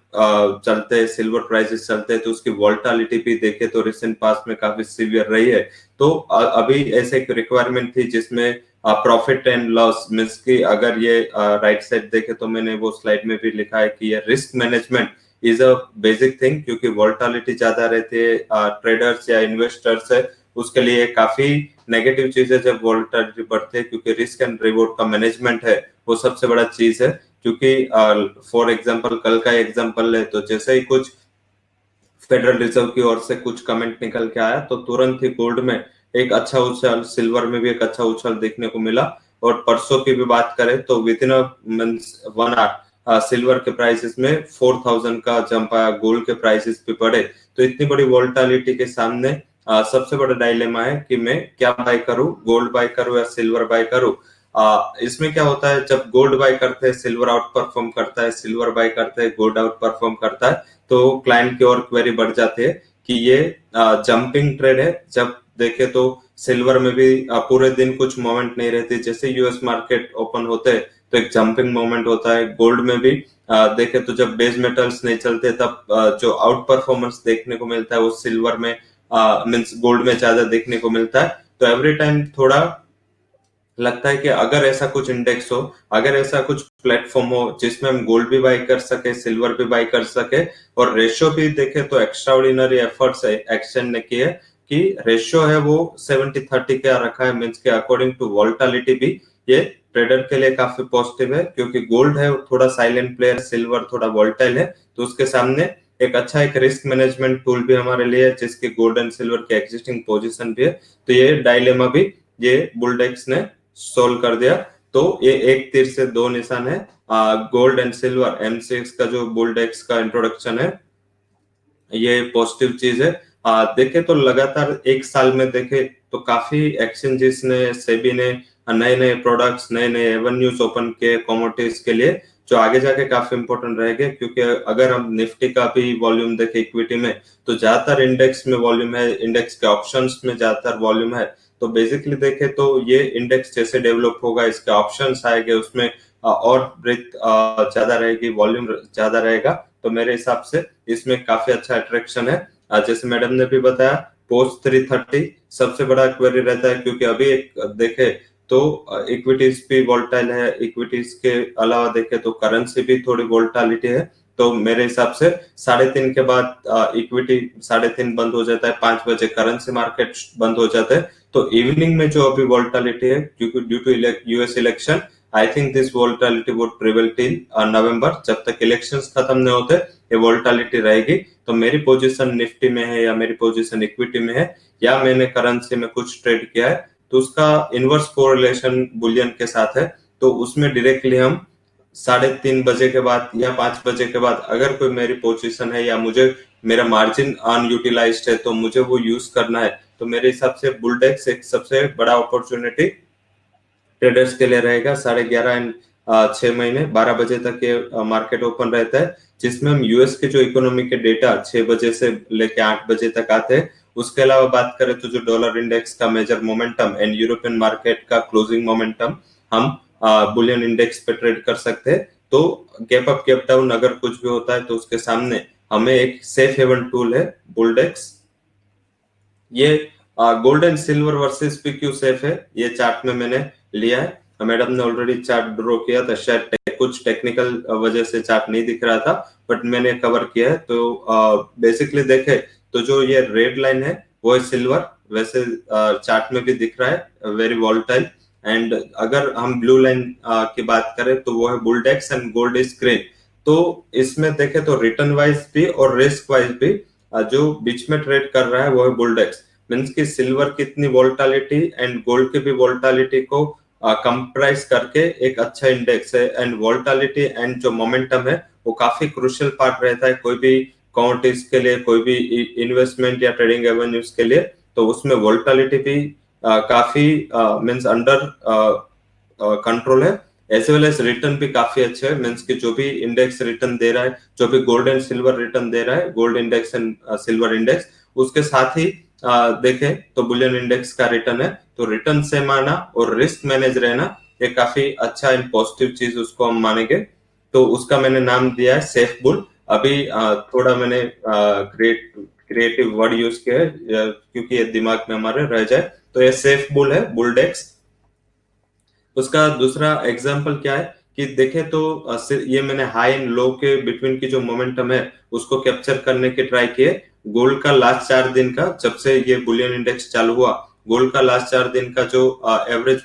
चलते हैं, सिल्वर प्राइसेस चलते हैं तो उसकी वोलेटिलिटी भी देखे तो रिसेंट पास्ट में काफी सीवियर रही है। तो अभी ऐसे एक रिक्वायरमेंट थी जिसमें प्रॉफिट एंड लॉस मींस कि अगर ये राइट साइड देखे तो मैंने वो स्लाइड में भी लिखा है कि ये risk management is a basic thing, क्योंकि वोलेटिलिटी ज्यादा रहती है। ट्रेडर्स या इन्वेस्टर्स है उसके लिए काफी नेगेटिव चीज है जब वोलेटिलिटी बढ़ती है, क्योंकि रिस्क एंड रिवॉर्ड का मैनेजमेंट है वो सबसे बड़ा चीज है। क्योंकि फॉर एग्जांपल कल का एग्जांपल है, तो जैसे ही कुछ फेडरल रिजर्व की ओर से कुछ कमेंट निकल के आया तो तुरंत ही गोल्ड में एक अच्छा उछाल, सिल्वर में भी एक अच्छा उछाल देखने को मिला। और परसों की भी बात करें तो विद इन 1 आवर सिल्वर के प्राइसेस में 4000 का जंप आया, गोल्ड के प्राइसेस भी बढ़े। तो इतनी बड़ी वोलेटिलिटी के सामने सबसे बड़ा डायलेमा है कि मैं क्या बाय करूं, गोल्ड बाय करूं या सिल्वर बाय करूं। इसमें क्या होता है, जब गोल्ड बाय करते हैं सिल्वर आउट परफॉर्म करता है, सिल्वर बाय करते हैं गोल्ड आउट परफॉर्म करता है, तो क्लाइंट की और क्वेरी बढ़ जाती है कि ये जंपिंग ट्रेड है। जब देखे तो सिल्वर में भी पूरे दिन कुछ मोमेंट नहीं रहती, जैसे यूएस मार्केट ओपन होते हैं तो एक जंपिंग मोमेंट होता है। गोल्ड में भी देखे तो जब बेस मेटल्स नहीं चलते तब जो आउट परफॉर्मेंस देखने को मिलता है वो सिल्वर में मींस गोल्ड में ज्यादा देखने को मिलता है। तो एवरी टाइम थोड़ा लगता है कि अगर ऐसा कुछ इंडेक्स हो, अगर ऐसा कुछ प्लेटफॉर्म हो जिसमें हम गोल्ड भी बाय कर सके, सिल्वर भी बाय कर सके, और रेशियो भी देखे तो एक्स्ट्राऑर्डिनरी एफर्ट्स एक्सचेंज ने किए कि रेशियो है वो 70-30 का रखा है, मींस के अकॉर्डिंग टू वोलेटिलिटी भी ये ट्रेडर के लिए काफी पॉजिटिव है। क्योंकि गोल्ड है थोड़ा साइलेंट प्लेयर, सिल्वर थोड़ा वोलेटाइल है, तो उसके सामने एक अच्छा एक रिस्क मैनेजमेंट टूल भी हमारे लिए है, जिसकी गोल्ड एंड सिल्वर की एग्जिस्टिंग पोजीशन भी है। तो ये डायलेमा भी ये बुलडेक्स ने सोल्व कर दिया। तो ये एक तीर से दो निशान है। गोल्ड एंड सिल्वर M6 का जो बुलडेक्स का इंट्रोडक्शन है ये पॉजिटिव चीज है। देखे तो लगातार एक साल में देखे तो काफी एक्सचेंजेस ने, सेबी ने नए नए प्रोडक्ट्स, नए नए एवेन्यूज ओपन किए कमोडिटीज के लिए, जो आगे जाके काफी इंपॉर्टेंट रहेंगे। क्योंकि अगर हम निफ्टी का भी वॉल्यूम देखें इक्विटी में, तो ज्यादातर इंडेक्स में वॉल्यूम है, इंडेक्स के ऑप्शंस में ज्यादातर वॉल्यूम है। तो बेसिकली देखे तो ये इंडेक्स जैसे डेवलप होगा, इसके ऑप्शंस आएंगे, उसमें और ब्रेथ ज्यादा रहेगी, वॉल्यूम ज्यादा रहेगा। तो मेरे हिसाब से इसमें काफी अच्छा अट्रैक्शन है। जैसे मैडम ने भी बताया, पोस्ट 330 सबसे बड़ा क्वेरी रहता है, क्योंकि अभी एक देखे तो इक्विटीज भी वोलेटाइल है, इक्विटीज के अलावा देखे तो करेंसी भी थोड़ी वोलेटिलिटी है। तो मेरे हिसाब से 3:30 के बाद इक्विटी 3:30 बंद हो जाता है, 5 बजे करेंसी मार्केट बंद हो जाता है। तो इवनिंग में जो अभी वोलेटिलिटी है, क्योंकि due to US election, I think this volatility would prevail till November. जब तक इलेक्शंस खत्म नहीं होते ये वोलेटिलिटी रहेगी। तो मेरी पोजीशन निफ्टी में है या मेरी पोजीशन इक्विटी में है या मैंने करेंसी में कुछ ट्रेड किया है, तो उसका इनवर्स कोरिलेशन बुलियन के साथ है। तो उसमें डायरेक्टली हम 3:30 बजे के बाद या 5 बजे के बाद अगर कोई मेरी पोजीशन है या मुझे मेरा मार्जिन अनयूटिलाइज्ड है तो मुझे वो यूज करना है, तो मेरे हिसाब से बुलडेक्स एक सबसे बड़ा अपॉर्चुनिटी ट्रेडर्स के लिए रहेगा। 11:30 एंड 6 महीने 12 बजे तक ये मार्केट ओपन रहता है, जिसमें हम यूएस के जो इकोनॉमी के डेटा 6 बजे से लेके 8 बजे तक आते हैं। उसके अलावा बात करें तो जो डॉलर इंडेक्स का major momentum and European market का क्लोजिंग मोमेंटम हम बुलियन इंडेक्स पे ट्रेड कर सकते हैं। तो गैप अप गैप डाउन अगर कुछ भी होता है तो उसके सामने हमें एक सेफ हेवन टूल है बुलडेक्स। ये गोल्ड एंड सिल्वर वर्सेस पे क्यों सेफ है, ये चार्ट में मैंने लिया है। मैडम ने ऑलरेडी चार्ट ड्रॉ किया था, शायद कुछ टेक्निकल वजह से चार्ट नहीं दिख रहा था, बट मैंने कवर किया है। तो बेसिकली देखे तो जो ये रेड लाइन है वो है सिल्वर, वैसे चार्ट में भी दिख रहा है, वेरी वोलेटाइल। एंड अगर हम ब्लू लाइन की बात करें तो वो है बुलडेक्स एंड गोल्ड इज ग्रीन। तो इसमें देखे तो रिटर्न वाइज भी और रिस्क वाइज भी जो बीच में ट्रेड कर रहा है वो है बुलडेक्स। मींस की सिल्वर की इतनी वोलेटिलिटी एंड गोल्ड की भी वोलेटिलिटी को कंप्राइज करके एक अच्छा इंडेक्स है। एंड वोलेटिलिटी एंड जो मोमेंटम है वो काफी क्रूशियल पार्ट रहता है कोई भी कमोडिटीज के लिए, कोई भी इन्वेस्टमेंट या ट्रेडिंग एवेन्यूज के लिए। तो उसमें वोलेटिलिटी भी काफी मींस अंडर कंट्रोल है, एज वेल एज रिटर्न भी काफी अच्छे है। मींस की जो भी इंडेक्स रिटर्न दे रहा है, जो भी गोल्ड एंड सिल्वर रिटर्न दे रहा है, gold index and silver index, उसके साथ ही देखें तो बुलियन इंडेक्स का रिटर्न है। तो रिटर्न से माना और रिस्क मैनेज रहना ये काफी अच्छा एंड पॉजिटिव चीज उसको हम मानेंगे। तो उसका मैंने नाम दिया है सेफ बुल। अभी थोड़ा मैंने क्रिएटिव वर्ड यूज किया है क्योंकि ये दिमाग में हमारे रह जाए। तो ये सेफ बुल है बुलडेक्स। उसका दूसरा एग्जांपल क्या है कि देखें तो ये मैंने हाई एंड लो के बिटवीन की जो मोमेंटम है उसको कैप्चर करने के ट्राई किए। गोल्ड का लास्ट 4 दिन का, जब से ये बुलियन इंडेक्स चालू हुआ, गोल्ड का लास्ट 4 दिन का जो एवरेज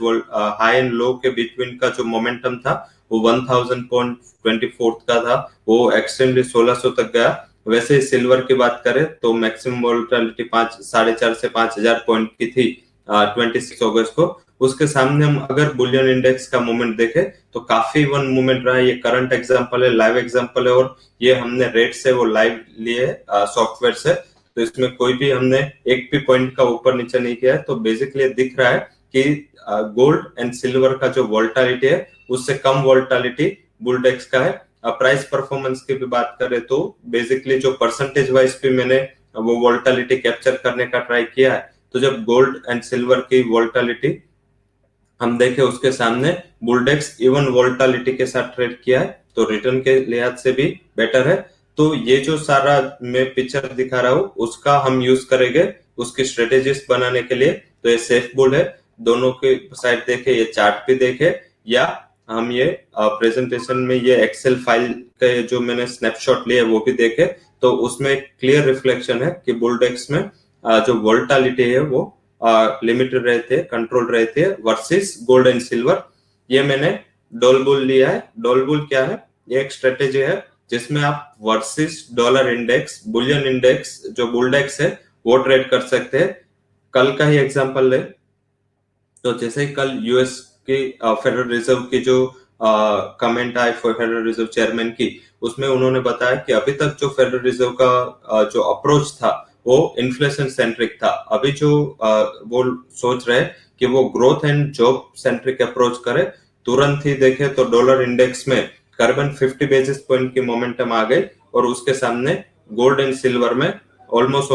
हाई एंड लो के बिटवीन का जो मोमेंटम था वो 1000.24 का था, वो एक्सट्रीमली 1600 तक गया। वैसे ही सिल्वर की बात करें तो मैक्सिमम वोलेटिलिटी 4.5 से 5000 पॉइंट की थी 26 अगस्त को। उसके सामने हम अगर बुलियन इंडेक्स का मूवमेंट देखें तो काफी वन मूवमेंट रहा है। ये करंट एग्जांपल है, लाइव एग्जांपल है, और ये हमने रेट से वो लाइव लिए सॉफ्टवेयर से, तो इसमें कोई भी हमने एक भी पॉइंट का ऊपर नीचे नहीं किया है। तो बेसिकली दिख रहा है कि गोल्ड एंड सिल्वर का जो वोलेटिलिटी है उससे कम वोलेटिलिटी बुलडेक्स का है। प्राइस परफॉर्मेंस की भी बात करें तो बेसिकली जो परसेंटेज वाइज भी मैंने वो वोलेटिलिटी कैप्चर करने का ट्राई किया है। तो जब गोल्ड एंड सिल्वर की वोलेटिलिटी हम देखें उसके सामने बुलडेक्स इवन वोलेटिलिटी के साथ ट्रेड किया है, तो रिटर्न के लिहाज से भी बेटर है। तो ये जो सारा मैं पिक्चर दिखा रहा हूँ उसका हम यूज करेंगे उसकी स्ट्रेटेजीज बनाने के लिए। तो ये सेफ बुल है, दोनों के साइड देखे, ये चार्ट भी देखे, या हम ये प्रेजेंटेशन में ये एक्सेल फाइल के जो मैंने स्नैपशॉट लिए वो भी देखे, तो उसमें क्लियर रिफ्लेक्शन है कि बुलडेक्स में जो वोलेटिलिटी है वो लिमिटेड रहते हैं, कंट्रोल रहते हैं वर्सेस गोल्ड एंड सिल्वर। ये मैंने डॉल बुल लिया है। डॉल बुल क्या है? ये एक स्ट्रेटेजी है जिसमें आप versus dollar index, Boolean index जो बुलडेक्स है वो ट्रेड कर सकते हैं। कल का ही एग्जांपल ले तो जैसे कल यूएस की फेडरल रिजर्व की जो कमेंट आए फेडरल रिजर्व चेयरमैन की, उसमें उन्होंने बताया कि अभी तक जो फेडरल रिजर्व का जो अप्रोच था वो इन्फ्लेशन सेंट्रिक था। अभी जो वो सोच रहे कि वो growth and job centric approach करे। तुरंत ही देखे तो डॉलर इंडेक्स में करीबन 50 बेसिस पॉइंट की मोमेंटम आ गई, और उसके सामने गोल्ड एंड सिल्वर में ऑलमोस्ट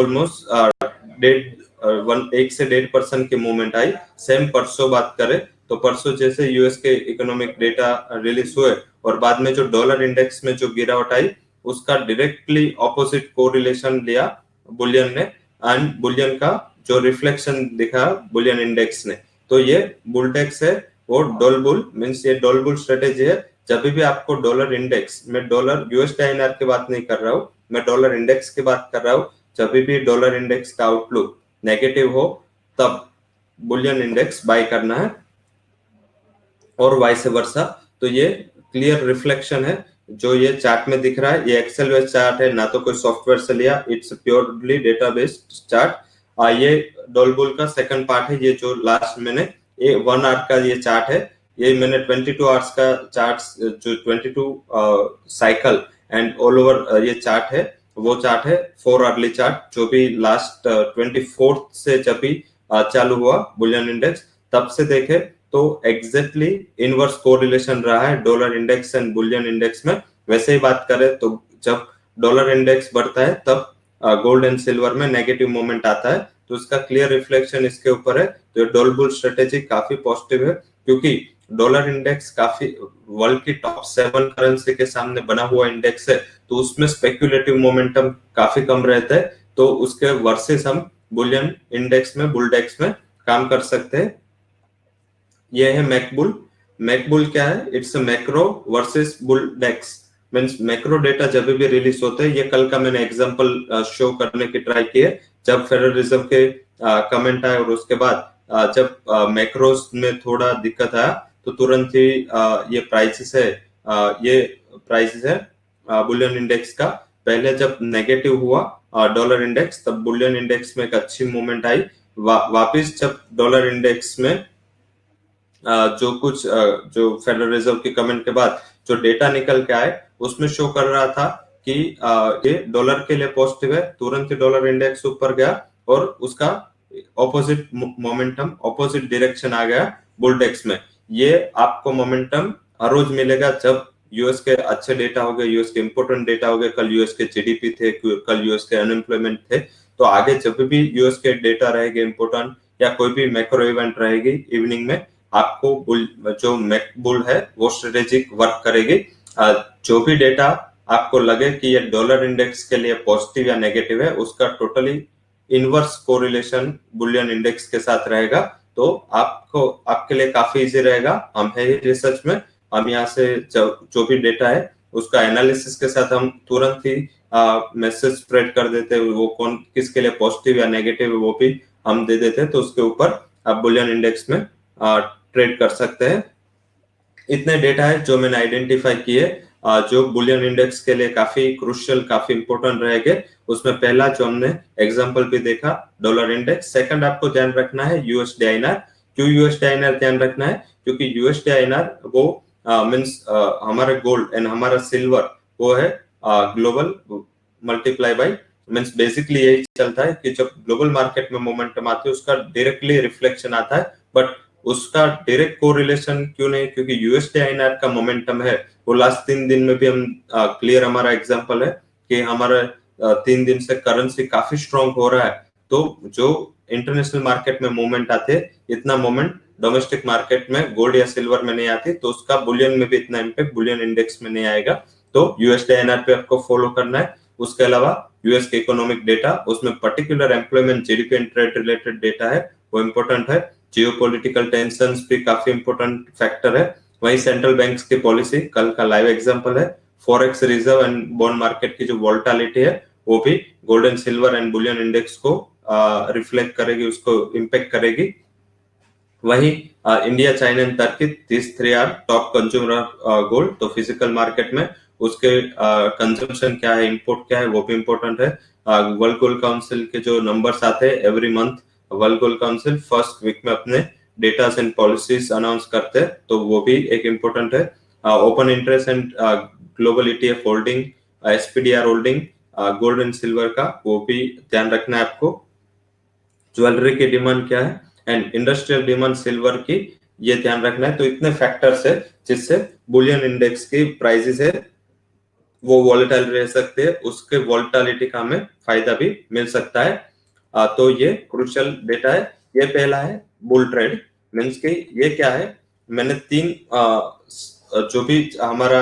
1 से 1.5% की मूवमेंट आई। सेम परसों बात करें तो परसों जैसे यूएस के इकोनॉमिक डेटा रिलीज हुए और बाद में जो डॉलर इंडेक्स में जो गिरावट आई उसका डायरेक्टली ऑपोजिट कोरिलेशन लिया बुलियन ने, एंड बुलियन का जो रिफ्लेक्शन दिखा बुलियन इंडेक्स ने। तो ये बुलडेक्स है वो डॉल बुल मींस ये डॉल बुल स्ट्रेटेजी है। जब भी आपको डॉलर इंडेक्स, मैं डॉलर यूएस INR की बात नहीं कर रहा हूँ, मैं डॉलर इंडेक्स की बात कर रहा हूँ, जब भी डॉलर इंडेक्स का आउटलुक नेगेटिव हो तब बुलियन इंडेक्स बाय करना है और वाइस वर्सा। तो ये क्लियर रिफ्लेक्शन है जो ये चार्ट में दिख रहा है। ये एक्सेल बेस्ड चार्ट है, ना तो कोई सॉफ्टवेयर से लिया, it's purely data based chart. ये डॉल बुल का सेकंड पार्ट है। ये जो लास्ट मैंने ये 1 आवर का ये चार्ट है, ये मैंने 22 आवर्स का चार्ट जो 22 साइकिल एंड ऑल ओवर ये चार्ट है, वो चार्ट है 4 आवर्ली चार्ट जो भी लास्ट 24 से जब भी चालू हुआ बुलियन इंडेक्स तब से देखे तो एग्जैक्टली इनवर्स कोरिलेशन रहा है dollar index and bullion index में। वैसे ही बात करें तो जब डॉलर इंडेक्स बढ़ता है तब गोल्ड एंड सिल्वर में नेगेटिव मोमेंट आता है, तो इसका क्लियर रिफ्लेक्शन इसके ऊपर है। तो डॉल बुल स्ट्रेटेजी काफी पॉजिटिव है क्योंकि डॉलर इंडेक्स काफी वर्ल्ड की टॉप 7 करेंसी के सामने बना हुआ इंडेक्स है, तो उसमें स्पेक्युलेटिव मोमेंटम काफी कम रहता है। तो उसके वर्सेस हम बुलियन इंडेक्स में, बुलडेक्स में काम कर सकते हैं। ये है मैकबुल। मैकबुल क्या है? It's macro versus Bulldex means macro data जब भी रिलीज होते हैं, ये कल का मैंने एग्जांपल शो करने की ट्राई की है। जब फेडरल रिजर्व के कमेंट आए और उसके बाद जब मैक्रोस में थोड़ा दिक्कत आया तो तुरंत ही ये प्राइसेस है बुलियन इंडेक्स का। पहले जब नेगेटिव हुआ डॉलर इंडेक्स तब बुलियन इंडेक्स में एक अच्छी मूवमेंट आई। वापिस जब डॉलर इंडेक्स में जो कुछ जो फेडरल रिजर्व के कमेंट के बाद जो डेटा निकल के आए उसमें शो कर रहा था कि ये डॉलर के लिए पॉजिटिव है, तुरंत ही डॉलर इंडेक्स ऊपर गया और उसका ऑपोजिट मोमेंटम, ऑपोजिट डायरेक्शन आ गया बुलडेक्स में। ये आपको मोमेंटम हर रोज मिलेगा जब यूएस के अच्छे डेटा हो गए, यूएस के इंपोर्टेंट डेटा हो गए। कल यूएस के जीडीपी थे, कल यूएस के अनएम्प्लॉयमेंट थे। तो आगे जब भी यूएस के डेटा रहेंगे इंपोर्टेंट या कोई भी मैक्रो इवेंट रहेगी इवनिंग में, आपको जो मैकबुल है वो स्ट्रेटेजिक वर्क करेगी। जो भी डेटा आपको लगे कि ये डॉलर इंडेक्स के लिए पॉजिटिव या नेगेटिव है, उसका totally inverse correlation Boolean index के साथ रहेगा। तो आपको आपके लिए काफी इजी रहेगा। हम है रिसर्च में हम यहाँ से जो भी डेटा है उसका एनालिसिस के साथ हम तुरंत ही मैसेज स्प्रेड कर देते हैं, वो कौन किसके लिए पॉजिटिव या नेगेटिव है वो भी हम दे देते हैं, तो उसके ऊपर आप बुलियन इंडेक्स में ट्रेड कर सकते हैं। इतने डेटा है जो मैंने आइडेंटिफाई किए जो बुलियन इंडेक्स के लिए काफी क्रूशियल, काफी इंपॉर्टेंट रहेंगे। उसमें पहला जो हमने एग्जांपल भी देखा डॉलर इंडेक्स। सेकंड आपको ध्यान रखना है यूएसडी आईएनआर। क्यों यूएसडी आईएनआर ध्यान रखना है? क्योंकि यूएसडी आईएनआर वो मींस हमारा गोल्ड एंड हमारा सिल्वर वो है global multiply by, means basically यही चलता है कि जब ग्लोबल मार्केट में मोमेंटम आती है उसका डायरेक्टली रिफ्लेक्शन आता है, बट उसका डायरेक्ट कोरिलेशन क्यों नहीं? क्योंकि यूएसडी आईएनआर का मोमेंटम है वो लास्ट 3 दिन में भी हम क्लियर हमारा एग्जांपल है कि हमारा 3 दिन से करेंसी काफी स्ट्रांग हो रहा है। तो जो इंटरनेशनल मार्केट में मूवमेंट आते इतना मूवमेंट डोमेस्टिक मार्केट में गोल्ड या सिल्वर में नहीं आती, तो उसका बुलियन में भी इतना इम्पैक्ट बुलियन इंडेक्स में नहीं आएगा। तो यूएसडी आईएनआर पे आपको फॉलो करना है। उसके अलावा यूएस के इकोनॉमिक डेटा, उसमें particular employment, GDP and trade related data है वो इम्पोर्टेंट है। जियोपॉलिटिकल टेंशंस भी काफी इंपॉर्टेंट फैक्टर है। वही सेंट्रल बैंक्स की पॉलिसी कल का लाइव एग्जांपल है। Forex reserve and bond market की जो वोलेटिलिटी है वो भी gold and silver and bullion index को रिफ्लेक्ट करेगी, उसको इम्पैक्ट करेगी। वही India, China and Turkey, this three are top consumer gold. तो फिजिकल मार्केट में उसके कंजम्पशन क्या है, इंपोर्ट क्या है वो भी इंपॉर्टेंट है। वर्ल्ड गोल्ड काउंसिल के जो नंबर्स आते हैं every month, world gold council first week में अपने डेटास एंड पॉलिसीज अनाउंस करते हैं, तो वो भी एक इम्पोर्टेंट है। Open interest and global ETF holding, SPDR holding gold and silver का, वो भी ध्यान रखना है आपको। ज्वेलरी की डिमांड क्या है एंड इंडस्ट्रियल डिमांड सिल्वर की, ये ध्यान रखना है। तो इतने फैक्टर्स है जिससे बुलियन इंडेक्स की प्राइसेस है वो वॉलेटाइल रह सकते हैं, उसके वॉलेटिलिटी का हमें फायदा भी मिल सकता है। तो ये क्रूशियल डेटा है। ये पहला है बुल ट्रेड, मींस कि ये क्या है, मैंने 3 जो भी हमारा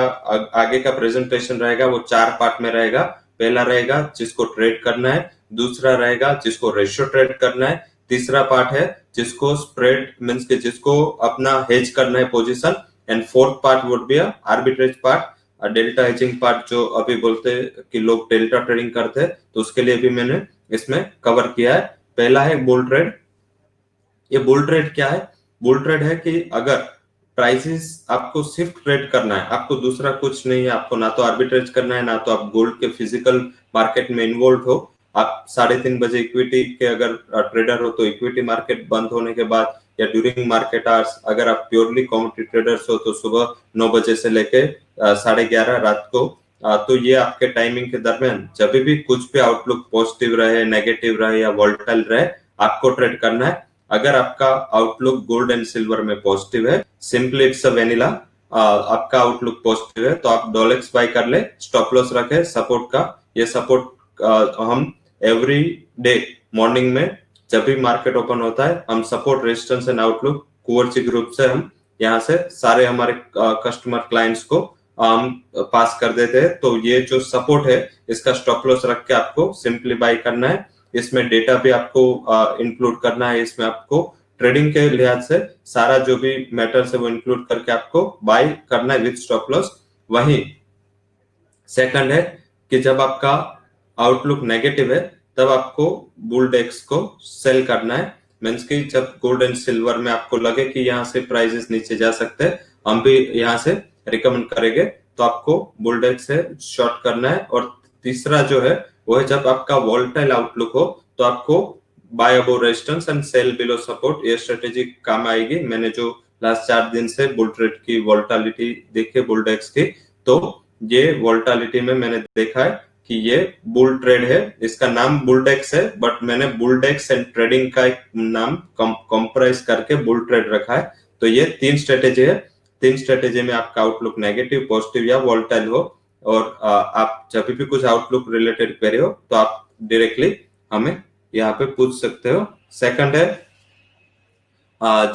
आगे का प्रेजेंटेशन रहेगा वो 4 पार्ट में रहेगा। पहला रहेगा जिसको ट्रेड करना है, दूसरा रहेगा जिसको रेशियो ट्रेड करना है, तीसरा पार्ट है जिसको स्प्रेड मींस के जिसको अपना हेज करना है position, and fourth part would be arbitrage part, delta hedging part जो अभी बोलते हैं कि लोग डेल्टा ट्रेडिंग करते हैं, तो उसके लिए भी मैंने इसमें कवर किया है। पहला है बुल ट्रेड। ये बुल ट्रेड क्या है? बुल ट्रेड है कि अगर प्राइसेस आपको सिर्फ ट्रेड करना है, आपको दूसरा कुछ नहीं है, आपको ना तो आर्बिट्रेज करना है, ना तो आप गोल्ड के फिजिकल मार्केट में इन्वॉल्व हो। आप 3:30 बजे इक्विटी के अगर ट्रेडर हो तो इक्विटी मार्केट बंद होने के बाद या ड्यूरिंग मार्केट आवर्स, अगर आप प्योरली कमोडिटी ट्रेडर्स हो तो सुबह 9 बजे से लेके 11:30 रात को, तो ये आपके टाइमिंग के दरमियान जब भी कुछ भी आउटलुक पॉजिटिव रहे, नेगेटिव रहे या वोलेटाइल रहे, आपको ट्रेड करना है। अगर आपका आउटलुक गोल्ड एंड सिल्वर में पॉजिटिव है, सिंपली इट्स अ वेनिला, आपका आउटलुक पॉजिटिव है तो आप डॉलेक्स बाय कर ले, स्टॉप लॉस रखे सपोर्ट का। ये सपोर्ट हम एवरी डे मॉर्निंग में जब भी मार्केट ओपन होता है हम support, resistance and outlook Kunvarji group से हम यहाँ से सारे हमारे कस्टमर क्लाइंट्स को हम पास कर देते हैं। तो ये जो सपोर्ट है इसका स्टॉप लॉस रख के आपको सिंपली बाय करना है। इसमें डेटा भी आपको इंक्लूड करना है, इसमें आपको ट्रेडिंग के लिहाज से सारा जो भी मैटर्स है वो इंक्लूड करके आपको बाय करना है विद स्टॉप लॉस। वही सेकंड है कि जब आपका आउटलुक नेगेटिव है तब आपको बुल डेक्स को सेल करना है, मींस कि जब गोल्ड एंड सिल्वर में आपको लगे कि यहाँ से प्राइसेस नीचे जा सकते हैं, हम भी यहाँ से रिकमेंड करेंगे, तो आपको बुल डेक्स से शॉर्ट करना है। और तीसरा जो है वो है जब आपका वोलेटाइल आउटलुक हो तो आपको buy above resistance and sell below support, ये स्ट्रेटेजी काम आएगी। मैंने जो लास्ट 4 दिन से बुल ट्रेड की वोलेटिलिटी देखी बुल डेक्स की, तो ये वोलेटिलिटी में मैंने देखा है कि ये बुल ट्रेड है। इसका नाम बुल डेक्स है, बट मैंने बुल डेक्स एंड ट्रेडिंग का एक नाम कंप्राइज करके बुल ट्रेड रखा है। तो ये 3 स्ट्रेटेजी है। 3 स्ट्रेटेजी में आपका आउटलुक नेगेटिव, पॉजिटिव या वोलेटाइल हो, और आप जब भी कुछ आउटलुक रिलेटेड क्वेरी हो तो आप डायरेक्टली हमें यहाँ पे पूछ सकते हो। सेकंड है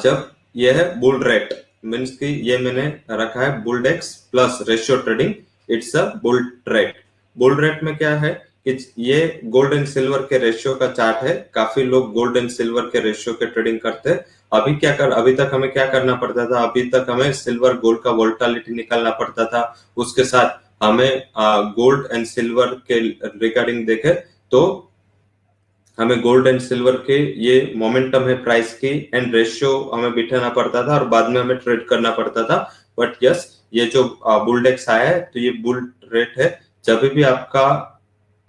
जब ये है बुल रेट, मींस कि ये मैंने रखा है Buldex plus ratio trading, it's a bull trade. Bull rate में क्या है कि ये गोल्ड एंड सिल्वर के रेशियो का चार्ट है। काफी लोग गोल्ड एंड सिल्वर के रेशियो के ट्रेडिंग करते हैं। अभी तक हमें क्या करना पड़ता था, अभी तक हमें सिल्वर गोल्ड का वोलेटिलिटी निकालना पड़ता था, उसके साथ हमें गोल्ड एंड सिल्वर के रिगार्डिंग देखे तो हमें गोल्ड एंड सिल्वर के ये मोमेंटम है प्राइस की एंड रेशियो हमें बिठाना पड़ता था और बाद में हमें ट्रेड करना पड़ता था। बट यस, ये जो बुलडेक्स आया है तो ये बुल रेट है। जब भी आपका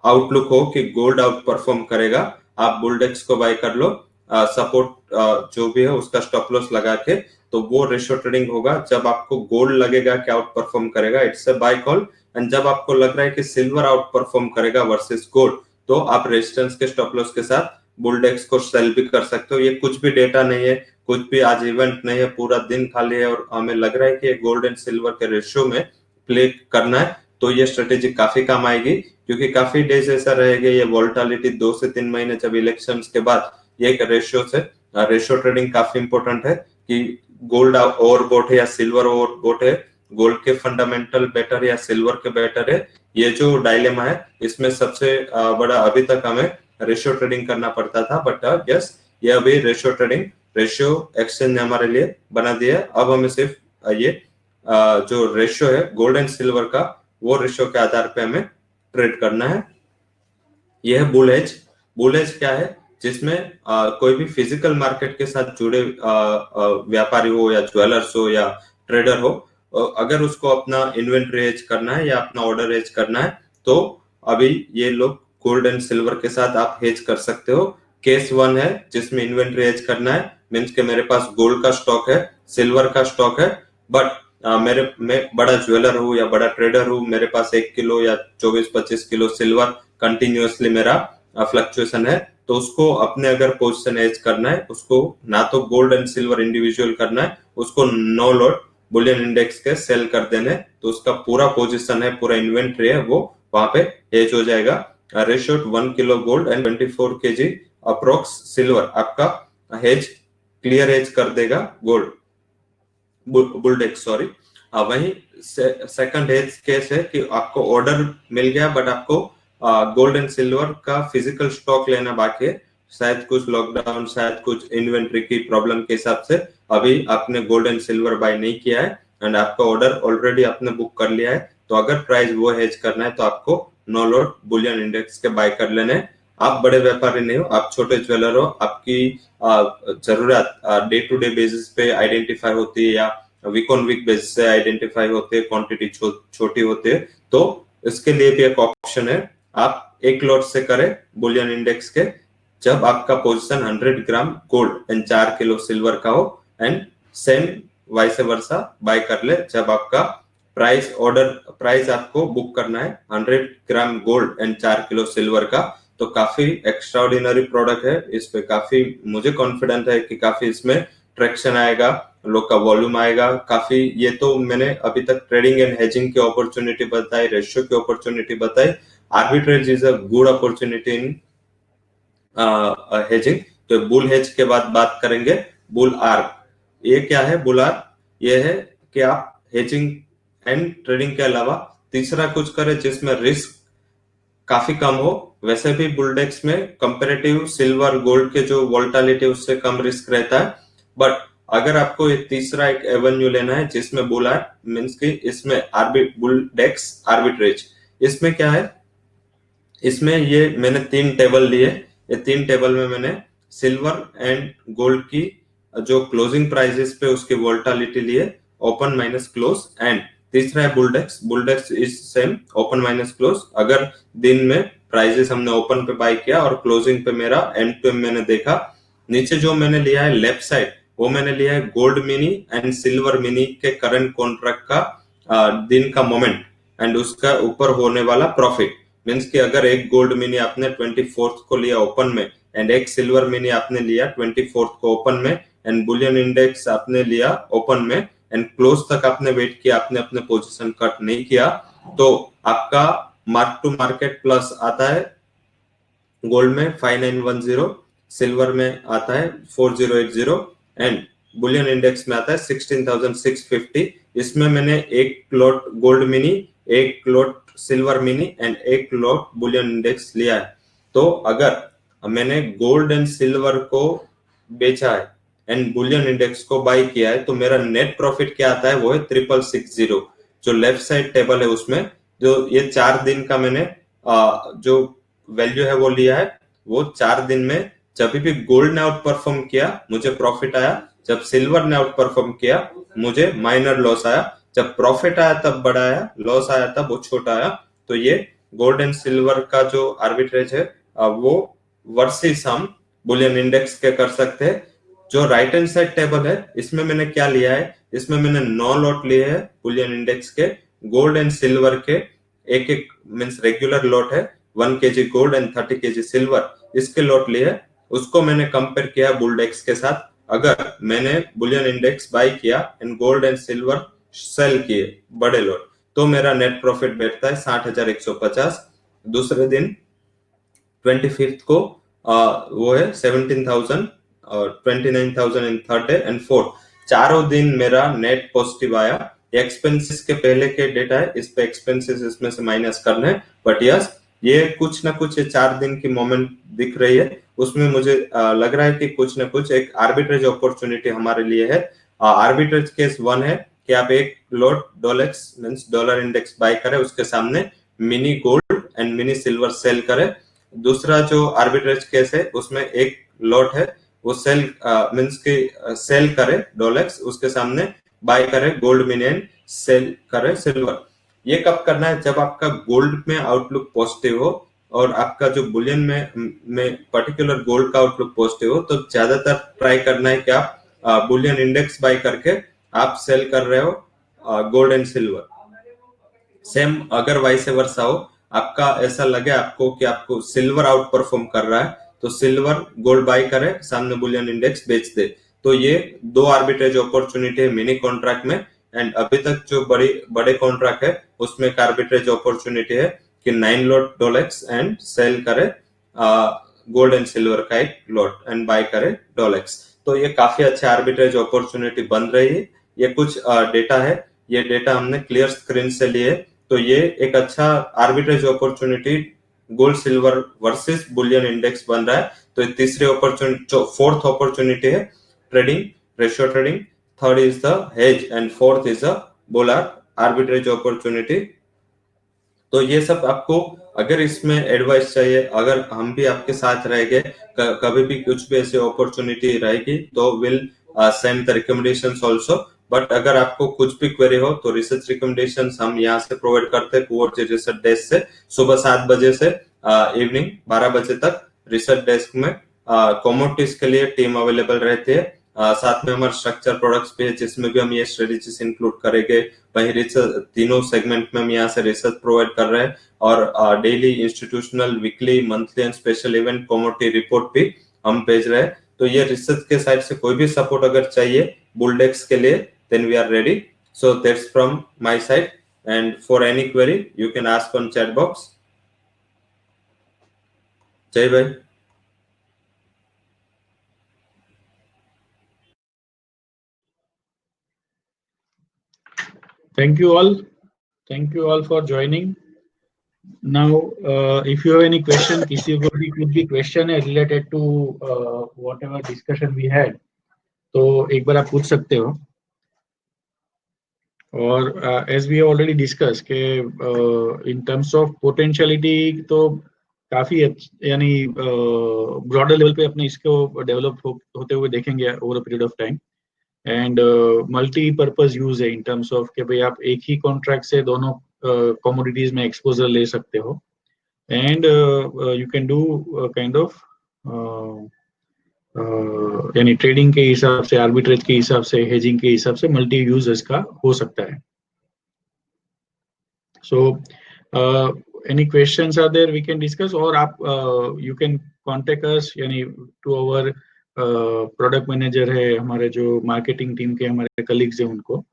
आउटलुक हो कि गोल्ड आउट परफॉर्म करेगा, आप बुलडेक्स को बाय कर लो, सपोर्ट जो भी है उसका स्टॉप लॉस लगा के, तो वो रेशियो ट्रेडिंग होगा। जब आपको गोल्ड लगेगा कि आउट परफॉर्म करेगा, it's a buy call, and जब आपको लग रहा है कि सिल्वर आउट परफॉर्म करेगा वर्सेस गोल्ड, तो आप रेजिस्टेंस के स्टॉप लॉस के साथ बुलडेक्स को सेल भी कर सकते हो। ये कुछ भी डेटा नहीं है, कुछ भी आज इवेंट नहीं है, पूरा दिन खाली है और हमें लग रहा है कि गोल्ड एंड सिल्वर के रेशियो में प्ले करना है, तो ये स्ट्रेटेजी काफी काम आएगी, क्योंकि काफी डेज ऐसा रहेगा ये वोलेटिलिटी 2 से 3 महीने जब इलेक्शंस के बाद, ये एक रेशियो ट्रेडिंग काफी इंपॉर्टेंट है कि गोल्ड ओवरबॉट है या सिल्वर ओवरबॉट है, गोल्ड के फंडामेंटल बेटर या सिल्वर के बेटर है। ये जो डायलेमा है, इसमें सबसे बड़ा अभी तक हमें रेशियो ट्रेडिंग करना पड़ता था, बट यस, ये अभी रेशियो एक्सचेंज ने हमारे लिए बना दिया। अब हमें सिर्फ ये जो रेशियो है गोल्ड एंड सिल्वर का, वो रेशियो के आधार पे हमें ट्रेड करना है। यह है बुल हेज क्या है, जिसमें कोई भी फिजिकल मार्केट के साथ जुड़े व्यापारी हो या ज्वेलर्स हो या ट्रेडर हो, अगर उसको अपना इन्वेंट्री हेज करना है या अपना ऑर्डर हेज करना है, तो अभी ये लोग गोल्ड एंड सिल्वर के साथ आप हेज कर सकते हो। केस 1 है जिसमें इन्वेंट्री हेज करना है, मींस के मेरे पास गोल्ड का स्टॉक है, सिल्वर का स्टॉक है, बट मैं बड़ा ज्वेलर हूँ या बड़ा ट्रेडर हूँ, मेरे पास 1 किलो या 24-25 किलो सिल्वर कंटिन्यूअसली मेरा फ्लक्चुएशन है, तो उसको अपने अगर पोजीशन एज करना है, उसको ना तो गोल्ड एंड सिल्वर इंडिविजुअल करना है, उसको नो लॉट बुलियन इंडेक्स के सेल कर देने, तो उसका पूरा पोजीशन है, पूरा इन्वेंट्री है, वो वहां पे हेज हो जाएगा। Ratio 1 kilo gold and 24 kg approx silver आपका हेज क्लियर हेज कर देगा गोल्ड बुलडेक्स, सॉरी। वही सेकंड हेज केस है कि आपको ऑर्डर मिल गया, बट आपको गोल्ड एंड सिल्वर का फिजिकल स्टॉक लेना बाकी है, शायद कुछ लॉकडाउन, शायद कुछ इन्वेंट्री की प्रॉब्लम के हिसाब से अभी आपने गोल्ड एंड सिल्वर बाय नहीं किया है एंड आपका ऑर्डर ऑलरेडी आपने बुक कर लिया है, तो अगर प्राइस वो हेज करना है तो आपको नो लॉट बुलियन इंडेक्स के बाय कर लेने हैं। आप बड़े व्यापारी नहीं हो, आप छोटे ज्वेलर हो, आपकी जरूरत डे टू डे बेसिस पे आइडेंटिफाई होती है या वीक ऑन वीक बेसिस से आइडेंटिफाई होते हैं, क्वांटिटी छोटी होती है, तो इसके लिए भी एक ऑप्शन है, आप एक लॉट से करें बुलियन इंडेक्स के, जब आपका position 100 gram gold and 4 kilo silver का हो, and same vice versa buy कर ले जब आपका प्राइस आपको बुक करना है 100 gram gold and 4 kilo silver का। तो काफी एक्स्ट्राऑर्डिनरी प्रोडक्ट है, इस पे काफी मुझे कॉन्फिडेंट है कि काफी इसमें ट्रैक्शन आएगा, लोग का वॉल्यूम आएगा काफी। ये तो मैंने अभी तक ट्रेडिंग एंड हेजिंग की अपॉर्चुनिटी बताई, रेशियो की अपॉर्चुनिटी बताई, arbitrage is a good opportunity in hedging. तो बुल हेज के बाद बात करेंगे बुल आर्क। ये क्या है बुल आर्क? ये है कि आप हेजिंग एंड ट्रेडिंग के अलावा तीसरा कुछ करें जिसमें रिस्क काफी कम हो। वैसे भी बुलडेक्स में कंपैरेटिव सिल्वर गोल्ड के जो वोलेटिलिटी उससे कम रिस्क रहता है, बट अगर आपको ये तीसरा एक एवेन्यू लेना है जिसमें बुल आर्क मींस कि इसमें बुलडेक्स आर्बिट्रेज, इसमें क्या है, इसमें ये मैंने 3 टेबल लिए, ये 3 टेबल में मैंने सिल्वर एंड गोल्ड की जो क्लोजिंग प्राइसेस पे उसकी वोलेटिलिटी लिए, ओपन माइनस क्लोज, एंड तीसरा है Bulldex is same open minus close. अगर दिन में प्राइसेस हमने ओपन पे बाय किया और क्लोजिंग पे मेरा एंड टू मैंने देखा, नीचे जो मैंने लिया है लेफ्ट साइड, वो मैंने लिया है gold mini and silver mini के करंट कॉन्ट्रैक्ट का दिन का मोमेंट एंड उसका ऊपर होने वाला प्रॉफिट। मींस कि अगर एक गोल्ड मिनी आपने 24th को लिया ओपन में एंड एक सिल्वर मिनी आपने लिया 24th को ओपन में एंड बुलियन इंडेक्स आपने लिया ओपन में एंड क्लोज तक आपने वेट किया, आपने अपने पोजीशन कट नहीं किया, तो आपका मार्क टू मार्केट प्लस आता है गोल्ड में 5910, सिल्वर में आता है 4080 एंड बुलियन इंडेक्स में आता है 16650। इसमें मैंने एक लॉट गोल्ड मिनी, एक लॉट सिल्वर मिनी एंड एक लॉट बुलियन इंडेक्स लिया है। तो अगर मैंने गोल्ड एंड सिल्वर को बेचा है एंड बुलियन इंडेक्स को बाई किया है, तो मेरा नेट प्रॉफिट क्या आता है वो है 6660। जो लेफ्ट साइड टेबल है उसमें जो ये 4 दिन का मैंने जो वैल्यू है वो लिया है, वो 4 दिन में जब भी गोल्ड ने आउट परफॉर्म किया मुझे प्रॉफिट आया, जब सिल्वर ने आउट परफॉर्म किया मुझे माइनर लॉस आया, जब प्रॉफिट आया तब बड़ा आया, लॉस आया तब वो छोटा आया। तो ये गोल्ड एंड सिल्वर का जो आर्बिट्रेज है वो वर्सेस हम बुलियन इंडेक्स के कर सकते हैं। जो राइट हैंड साइड टेबल है इसमें मैंने क्या लिया है, इसमें मैंने 9 लॉट लिए हैं बुलियन इंडेक्स के, गोल्ड एंड सिल्वर के एक एक मींस रेगुलर लॉट है 1 kg gold and 30 kg silver, इसके लॉट लिए है। उसको मैंने कंपेयर किया बुलडेक्स के साथ। अगर मैंने बुलियन इंडेक्स बाय किया and gold and silver sell किए बड़े लॉट, तो मेरा नेट प्रॉफिट बैठता है 60,150। दूसरे दिन 25th को वो है 17,000 और 29,000 in third day and fourth. चारों दिन मेरा नेट पॉजिटिव आया। एक्सपेंसेस के पहले के डेटा है, इस पे एक्सपेंसेस इसमें से माइनस करने हैं, बट यस ये कुछ ना कुछ 4 दिन की मोमेंट दिख रही है, उसमें मुझे लग रहा है कि कुछ ना कुछ एक आर्बिट्रेज अपॉर्चुनिटी हमारे लिए है। आर्बिट्रेज केस 1 है कि आप एक lot Dollex means dollar index buy करें, उसके सामने mini gold and mini silver sell करें। दूसरा जो आर्बिट्रेज केस है उसमें एक लॉट है वो सेल मींस के सेल करे डॉलेक्स, उसके सामने बाय करे गोल्ड मिनी एंड सेल करे सिल्वर। ये कब करना है, जब आपका गोल्ड में आउटलुक पॉजिटिव हो और आपका जो बुलियन में पर्टिकुलर गोल्ड का आउटलुक पॉजिटिव हो, तो ज्यादातर ट्राई करना है कि आप बुलियन इंडेक्स बाय करके आप सेल कर रहे हो गोल्ड एंड सिल्वर। सेम अगर वाइस वर्सा हो, आपका ऐसा लगे आपको कि आपको सिल्वर आउट परफॉर्म कर रहा है, तो सिल्वर गोल्ड बाय करे, सामने बुलियन इंडेक्स बेच दे। तो ये 2 आर्बिट्रेज अपॉर्चुनिटी है मिनी कॉन्ट्रैक्ट में। एंड अभी तक जो बड़े कॉन्ट्रैक्ट है उसमें एक आर्बिट्रेज अपॉर्चुनिटी है कि 9 लॉट डॉलेक्स एंड सेल करे गोल्ड एंड सिल्वर का एक लॉट एंड बाय करे डॉलेक्स। तो ये काफी अच्छे आर्बिट्रेज अपॉर्चुनिटी बन रही है। ये कुछ डेटा है, ये डेटा हमने क्लियर स्क्रीन से लिए, तो ये एक अच्छा arbitrage opportunity gold silver versus bullion index बन रहा है। तो तीसरी अपॉर्चुनिटी, फोर्थ अपॉर्चुनिटी है trading, ratio trading, third is the hedge and fourth is the dollar arbitrage opportunity. तो ये सब आपको अगर इसमें एडवाइस चाहिए, अगर हम भी आपके साथ रहेंगे, कभी भी कुछ भी ऐसी अपॉर्चुनिटी रहेगी तो will send the recommendations also. But अगर आपको कुछ भी क्वेरी हो तो रिसर्च रिकमेंडेशंस हम यहाँ से प्रोवाइड करते हैं कुवर्जी रिसर्च डेस्क से। सुबह 7 बजे से इवनिंग 12 बजे तक रिसर्च डेस्क में कमोडिटीज के लिए टीम अवेलेबल रहती है। साथ में हमारे स्ट्रक्चर प्रोडक्ट्स पे जिसमें भी हम ये स्ट्रेटेजीज इंक्लूड करेंगे। वही रिसर्च तीनों सेगमेंट में हम यहाँ से रिसर्च प्रोवाइड कर रहे हैं और daily institutional weekly monthly and special event commodity report भी हम भेज रहे हैं। तो ये रिसर्च के साइड से कोई भी सपोर्ट अगर चाहिए बुलडेक्स के लिए, then we are ready. So that's from my side, and for any query you can ask on chat box. Jai bhai. Thank you all for joining. Now if you have any question, किसी को भी कुछ भी question है related to whatever discussion we had, तो एक बार आप पूछ सकते हो। और एज वी ऑलरेडी डिस्कस के इन टर्म्स ऑफ पोटेंशियलिटी तो काफी यानी ब्रॉडर लेवल पे अपने इसको डेवलप होते हुए देखेंगे over a period of time. And multipurpose use है इन टर्म्स ऑफ कि भाई आप एक ही कॉन्ट्रैक्ट से दोनों कमोडिटीज में एक्सपोजर ले सकते हो and you can do kind of यानी ट्रेडिंग के हिसाब से, आर्बिट्रेज के हिसाब से, हेजिंग के हिसाब से मल्टी यूज इसका हो सकता है। So any questions are there we can discuss, और आप यू कैन कांटेक्ट अस यानी टू आवर प्रोडक्ट मैनेजर है, हमारे जो मार्केटिंग टीम के हमारे कलीग्स हैं उनको।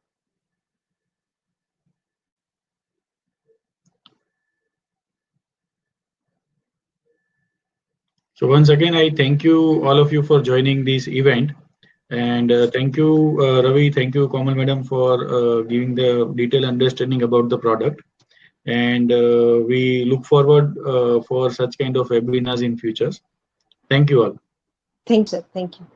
So once again, I thank you all of you for joining this event, and thank you Ravi, thank you Komal madam for giving the detailed understanding about the product, and we look forward for such kind of webinars in futures. Thank you all. Thanks, sir. Thank you.